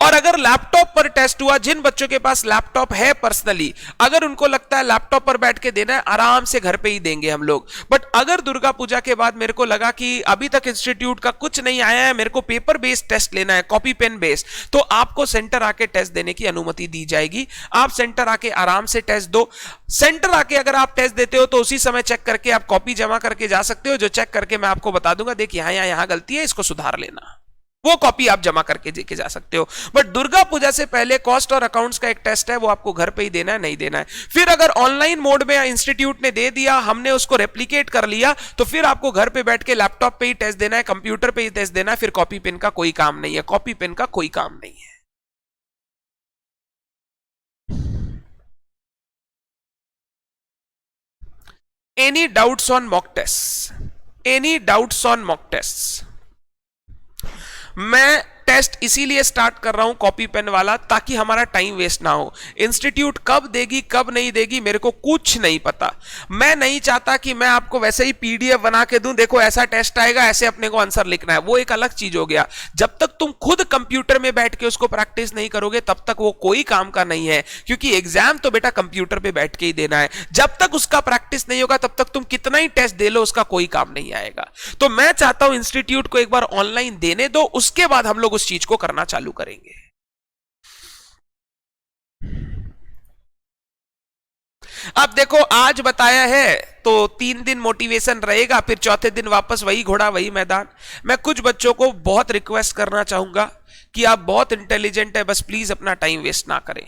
और अगर लैपटॉप पर टेस्ट हुआ, जिन बच्चों के पास लैपटॉप है पर्सनली, अगर उनको लगता है लैपटॉप पर बैठ के देना है, आराम से घर पे ही देंगे हम लोग। बट अगर दुर्गा पूजा के बाद मेरे को लगा कि अभी तक इंस्टीट्यूट का कुछ नहीं आया है, मेरे को पेपर बेस्ड टेस्ट लेना है, कॉपी पेन बेस्ड, तो आपको सेंटर आके टेस्ट देने की अनुमति दी जाएगी। आप सेंटर आके आराम से टेस्ट दो। सेंटर आके अगर आप टेस्ट देते हो तो उसी समय चेक करके आप कॉपी जमा करके जा सकते हो, जो चेक करके मैं आपको बता दूंगा देखिए यहां गलती है, इसको सुधार लेना, वो कॉपी आप जमा करके देके जा सकते हो। बट दुर्गा पूजा से पहले कॉस्ट और अकाउंट्स का एक टेस्ट है, वो आपको घर पे ही देना है, नहीं देना है। फिर अगर ऑनलाइन मोड में इंस्टीट्यूट ने दे दिया, हमने उसको रेप्लिकेट कर लिया, तो फिर आपको घर पे बैठ के लैपटॉप पे ही टेस्ट देना है, कंप्यूटर पे ही टेस्ट देना है। फिर कॉपी पेन का कोई काम नहीं है, कॉपी पेन का कोई काम नहीं है। Any doubts on mock test? Any doubts on mock test? मैं टेस्ट इसीलिए स्टार्ट कर रहा हूं कॉपी पेन वाला ताकि हमारा टाइम वेस्ट ना हो। इंस्टीट्यूट कब देगी कब नहीं देगी मेरे को कुछ नहीं पता। मैं नहीं चाहता कि मैं आपको वैसे ही पीडीएफ बना के दूं, देखो ऐसा टेस्ट आएगा, ऐसे अपने को आंसर लिखना है, वो एक अलग चीज हो गया। जब तक तुम खुद कंप्यूटर में बैठ के उसको प्रैक्टिस नहीं करोगे तब तक वो कोई काम का नहीं है, क्योंकि एग्जाम तो बेटा कंप्यूटर पे बैठ के ही देना है। जब तक उसका प्रैक्टिस नहीं होगा तब तक तुम कितना ही टेस्ट दे लो उसका कोई काम नहीं आएगा। तो मैं चाहता हूं इंस्टीट्यूट को एक बार ऑनलाइन देने दो, उसके बाद हम लोग उस चीज को करना चालू करेंगे। अब देखो आज बताया है तो 3 दिन मोटिवेशन रहेगा, फिर चौथे दिन वापस वही घोड़ा वही मैदान। मैं कुछ बच्चों को बहुत रिक्वेस्ट करना चाहूंगा कि आप बहुत इंटेलिजेंट है, बस प्लीज अपना टाइम वेस्ट ना करें।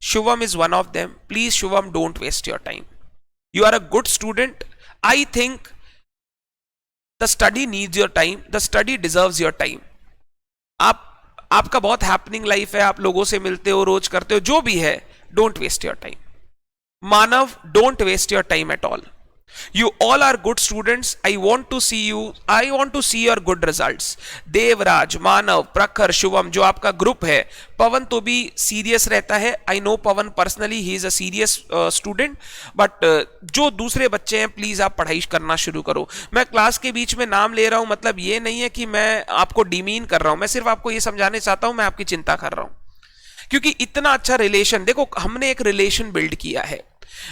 Shubham is one of them. Please Shubham, don't waste your time. You are a good student. I think the study needs your time, the study deserves your time. आपका बहुत हैपनिंग लाइफ है, आप लोगों से मिलते हो, रोज करते हो, जो भी है, don't waste your time. Manav, don't waste your time at all. You all are good students. I want to see your good results. Devraj, Manav, Prakhar, Shubham, जो आपका ग्रुप है, पवन तो भी सीरियस रहता है। I know Pawan personally, he is a serious student. But जो दूसरे बच्चे हैं प्लीज आप पढ़ाई करना शुरू करो। मैं क्लास के बीच में नाम ले रहा हूं, मतलब ये नहीं है कि मैं आपको डिमीन कर रहा हूं, मैं सिर्फ आपको ये समझाने चाहता हूं मैं आपकी चिंता कर रहा हूं। क्योंकि इतना अच्छा रिलेशन, देखो हमने एक रिलेशन बिल्ड किया है।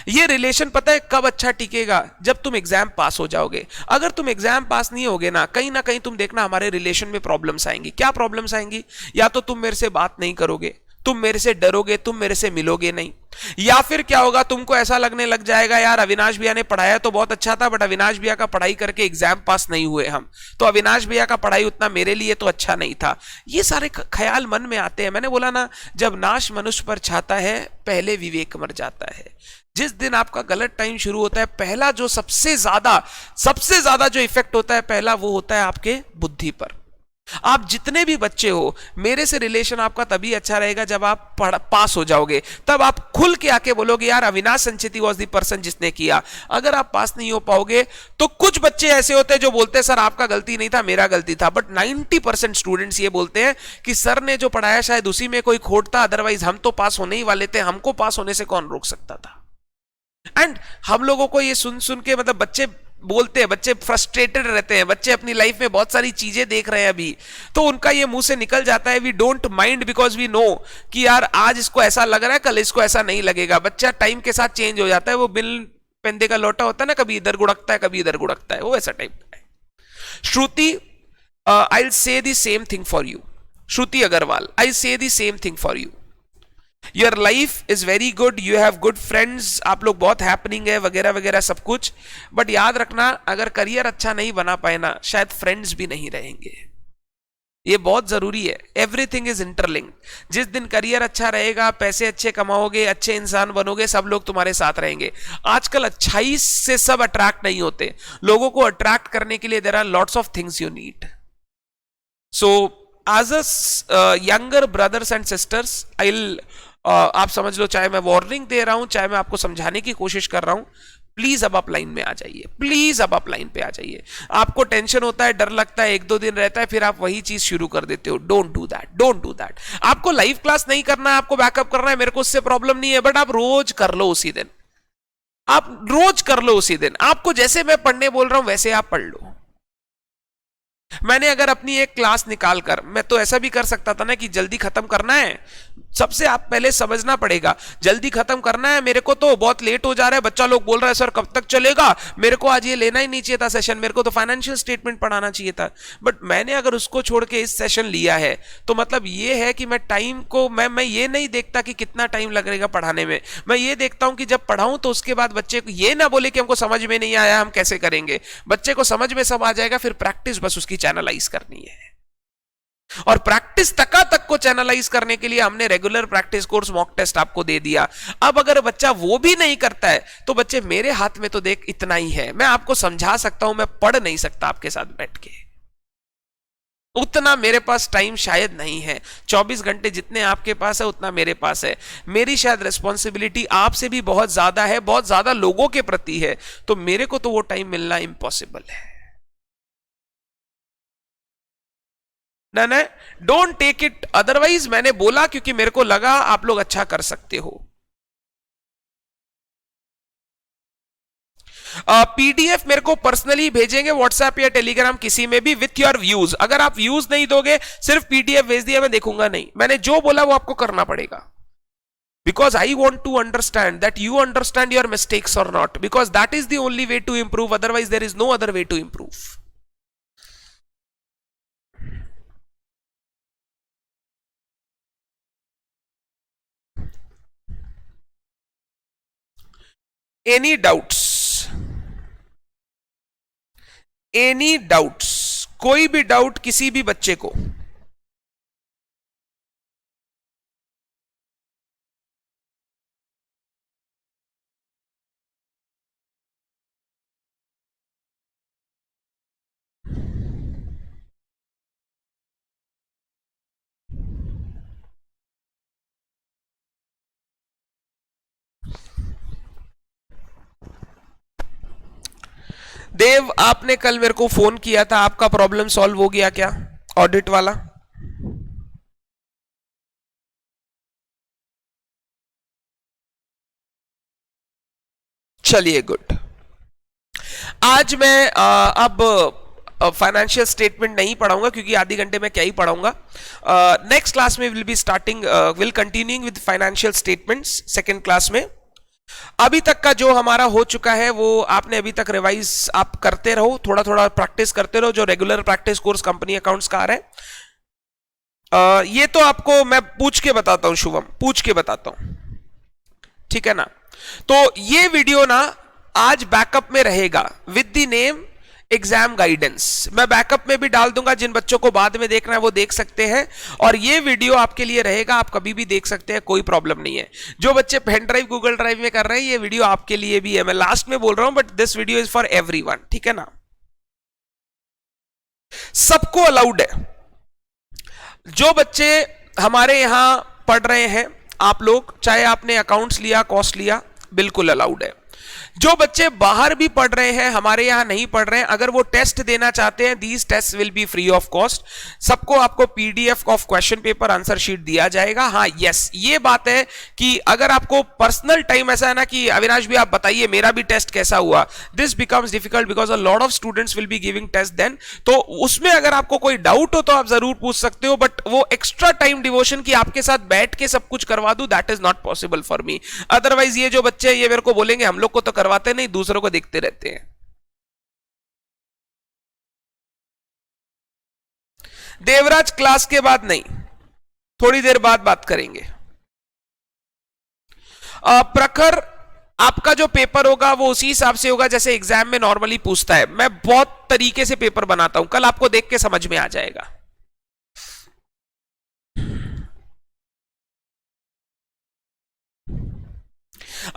ये रिलेशन पता है कब अच्छा टिकेगा? जब तुम एग्जाम पास हो जाओगे। अगर तुम एग्जाम पास नहीं होगे ना कहीं तुम देखना हमारे रिलेशन में प्रॉब्लम्स आएंगी। क्या प्रॉब्लम्स आएंगी? या तो तुम मेरे से बात नहीं करोगे, तुम मेरे से डरोगे, तुम मेरे से मिलोगे नहीं। या फिर क्या होगा, तुमको ऐसा लगने लग जाएगा यार अविनाश भैया ने पढ़ाया तो बहुत अच्छा था, बट अविनाश भैया का पढ़ाई करके एग्जाम पास नहीं हुए हम, तो अविनाश भैया का पढ़ाई उतना मेरे लिए तो अच्छा नहीं था। ये सारे ख्याल मन में आते हैं। मैंने बोला ना, जब नाश मनुष्य पर छाता है पहले विवेक मर जाता है। जिस दिन आपका गलत टाइम शुरू होता है, पहला जो सबसे ज्यादा जो इफेक्ट होता है पहला, वो होता है आपके बुद्धि पर। आप जितने भी बच्चे हो, मेरे से रिलेशन आपका तभी अच्छा रहेगा जब आप पास हो जाओगे, तब आप खुल के आके बोलोगे यार Avinash Sancheti was the person जिसने किया। अगर आप पास नहीं हो पाओगे तो कुछ बच्चे ऐसे होते हैं जो बोलते हैं सर आपका गलती नहीं था, मेरा गलती था, बट 90% स्टूडेंट्स ये बोलते हैं कि सर ने जो पढ़ाया शायद उसी में कोई खोट था, अदरवाइज हम तो पास होने ही वाले थे, हमको पास होने से कौन रोक सकता था। एंड हम लोगों को ये सुन सुन के, मतलब बच्चे बोलते हैं, बच्चे फ्रस्ट्रेटेड रहते हैं, बच्चे अपनी लाइफ में बहुत सारी चीजें देख रहे हैं अभी, तो उनका ये मुंह से निकल जाता है we don't mind because we know कि यार आज इसको ऐसा लग रहा है, कल इसको ऐसा नहीं लगेगा। बच्चा टाइम के साथ चेंज हो जाता है, वो बिल पेंदे का लोटा होता है ना, कभी इधर गुड़कता है कभी इधर गुड़कता है, वो ऐसा टाइप का है। Shruti, I will say the same thing for you. Shruti Agarwal, I say the same thing for you. Your life is very good, you have good friends, आप लोग बहुत हैपनिंग है वगैरह वगैरह सब कुछ, बट याद रखना अगर करियर अच्छा नहीं बना पाए ना, शायद फ्रेंड्स भी नहीं रहेंगे। ये बहुत जरूरी है। Everything is interlinked. जिस दिन करियर अच्छा रहेगा, पैसे अच्छे कमाओगे, अच्छे इंसान बनोगे, सब लोग तुम्हारे साथ रहेंगे। आजकल अच्छाई से सब अट्रैक्ट नहीं होते, लोगों को अट्रैक्ट करने के लिए there are lots of things you need. So as a younger brothers and sisters, I will आप समझ लो, चाहे मैं वार्निंग दे रहा हूं, चाहे मैं आपको समझाने की कोशिश कर रहा हूं, प्लीज अब आप लाइन में आ जाइए, प्लीज अब आप लाइन पे आ जाइए। आपको टेंशन होता है, डर लगता है, 1-2 दिन रहता है, फिर आप वही चीज शुरू कर देते हो। Don't do that, don't do that. आपको लाइव क्लास नहीं करना है, आपको बैकअप करना है, मेरे को उससे प्रॉब्लम नहीं है, बट आप रोज कर लो उसी दिन, आप रोज कर लो उसी दिन। आपको जैसे मैं पढ़ने बोल रहा हूं वैसे आप पढ़ लो। मैंने अगर अपनी एक क्लास निकाल कर, मैं तो ऐसा भी कर सकता था ना कि जल्दी खत्म करना है, सबसे आप पहले समझना पड़ेगा, जल्दी खत्म करना है, मेरे को तो बहुत लेट हो जा रहा है, बच्चा लोग बोल रहा है सर कब तक चलेगा, मेरे को आज ये लेना ही नहीं चाहिए था सेशन, मेरे को तो फाइनेंशियल स्टेटमेंट पढ़ाना चाहिए था। बट मैंने अगर उसको छोड़ के इस सेशन लिया है, तो मतलब ये है कि मैं टाइम को, मैं ये नहीं देखता कि कितना टाइम लगेगा पढ़ाने में, मैं ये देखता हूं कि जब पढ़ाऊं तो उसके बाद बच्चे को ये ना बोले कि हमको समझ में नहीं आया, हम कैसे करेंगे। बच्चे को समझ में सब आ जाएगा, फिर प्रैक्टिस बस उसकी चैनलाइज करनी है। और प्रैक्टिस तक को चैनलाइज करने के लिए हमने regular practice course, mock test आपको दे दिया। अब अगर बच्चा वो भी नहीं करता है, तो बच्चे मेरे हाथ में तो देख इतना ही है, मैं आपको समझा सकता हूं, मैं पढ़ नहीं सकता आपके साथ बैठ के, उतना मेरे पास टाइम शायद नहीं है। 24 घंटे जितने आपके पास है उतना मेरे पास है। मेरी शायद रिस्पॉन्सिबिलिटी आपसे भी बहुत ज्यादा है, बहुत ज्यादा लोगों के प्रति है, तो मेरे को तो वो टाइम मिलना इम्पॉसिबल है। ना ना, डोंट टेक इट अदरवाइज। मैंने बोला क्योंकि मेरे को लगा आप लोग अच्छा कर सकते हो। पीडीएफ मेरे को पर्सनली भेजेंगे व्हाट्सएप या टेलीग्राम, किसी में भी, विथ योर व्यूज। अगर आप व्यूज नहीं दोगे, सिर्फ पीडीएफ भेज दिया, मैं देखूंगा नहीं। मैंने जो बोला वो आपको करना पड़ेगा, because I want to understand that you understand your mistakes और not, because that is the only way to improve, otherwise there is no other way to improve. Any doubts, any doubts, कोई भी doubt किसी भी बच्चे को? देव, आपने कल मेरे को फोन किया था, आपका प्रॉब्लम सॉल्व हो गया क्या, ऑडिट वाला? चलिए गुड। आज मैं अब फाइनेंशियल स्टेटमेंट नहीं पढ़ाऊंगा, क्योंकि आधे घंटे में क्या ही पढ़ाऊंगा। नेक्स्ट क्लास में will be starting, will continuing with financial statements second class में। अभी तक का जो हमारा हो चुका है वो आपने अभी तक रिवाइज आप करते रहो, थोड़ा थोड़ा प्रैक्टिस करते रहो, जो regular practice course company accounts का आ रहा है। ये तो आपको मैं पूछ के बताता हूं शुभम, पूछ के बताता हूं, ठीक है ना। तो ये वीडियो ना आज बैकअप में रहेगा with the name exam guidance. मैं बैकअप में भी डाल दूंगा, जिन बच्चों को बाद में देखना है वो देख सकते हैं, और ये वीडियो आपके लिए रहेगा, आप कभी भी देख सकते हैं, कोई प्रॉब्लम नहीं है। जो बच्चे पेन ड्राइव गूगल ड्राइव में कर रहे हैं, ये वीडियो आपके लिए भी है, मैं लास्ट में बोल रहा हूं, but this video is for everyone, ठीक है ना। सबको अलाउड है। जो बच्चे हमारे यहां पढ़ रहे हैं, आप लोग चाहे आपने अकाउंट्स लिया, कॉस्ट लिया, बिल्कुल अलाउड है। जो बच्चे बाहर भी पढ़ रहे हैं, हमारे यहां नहीं पढ़ रहे हैं, अगर वो टेस्ट देना चाहते हैं, these test will be free of cost. सबको आपको PDF of question paper answer sheet दिया जाएगा। हाँ यस, ये बात है कि अगर आपको पर्सनल टाइम ऐसा है ना कि अविनाश भी आप बताइए मेरा भी टेस्ट कैसा हुआ, this becomes difficult because a lot of students will be giving test then. तो उसमें अगर आपको कोई डाउट हो तो आप जरूर पूछ सकते हो, बट वो एक्स्ट्रा टाइम डिवोशन की आपके साथ बैठ के सब कुछ करवा दूं, that is not possible for me. Otherwise ये जो बच्चे ये मेरे को बोलेंगे हम लोग को तो करवाते नहीं, दूसरों को देखते रहते हैं। देवराज क्लास के बाद नहीं, थोड़ी देर बाद बात करेंगे। प्रखर आपका जो पेपर होगा वो उसी हिसाब से होगा जैसे एग्जाम में नॉर्मली पूछता है। मैं बहुत तरीके से पेपर बनाता हूं, कल आपको देख के समझ में आ जाएगा।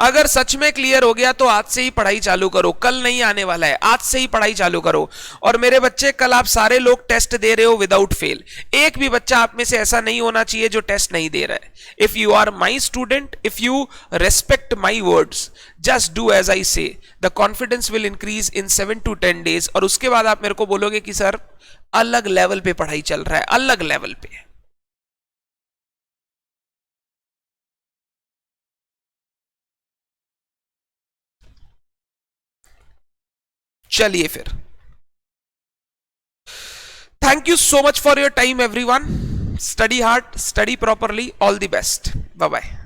अगर सच में क्लियर हो गया तो आज से ही पढ़ाई चालू करो, कल नहीं आने वाला है, आज से ही पढ़ाई चालू करो। और मेरे बच्चे, कल आप सारे लोग टेस्ट दे रहे हो विदाउट फेल, एक भी बच्चा आप में से ऐसा नहीं होना चाहिए जो टेस्ट नहीं दे रहा है। If you are my student, if you respect my words, just do as I say, the confidence will increase in 7 to 10 days। और उसके बाद आप मेरे को बोलोगे कि सर अलग लेवल पे पढ़ाई चल रहा है, अलग लेवल पे। चलिए फिर, thank you so much for your time everyone. Study hard, study properly, all the best. Bye bye.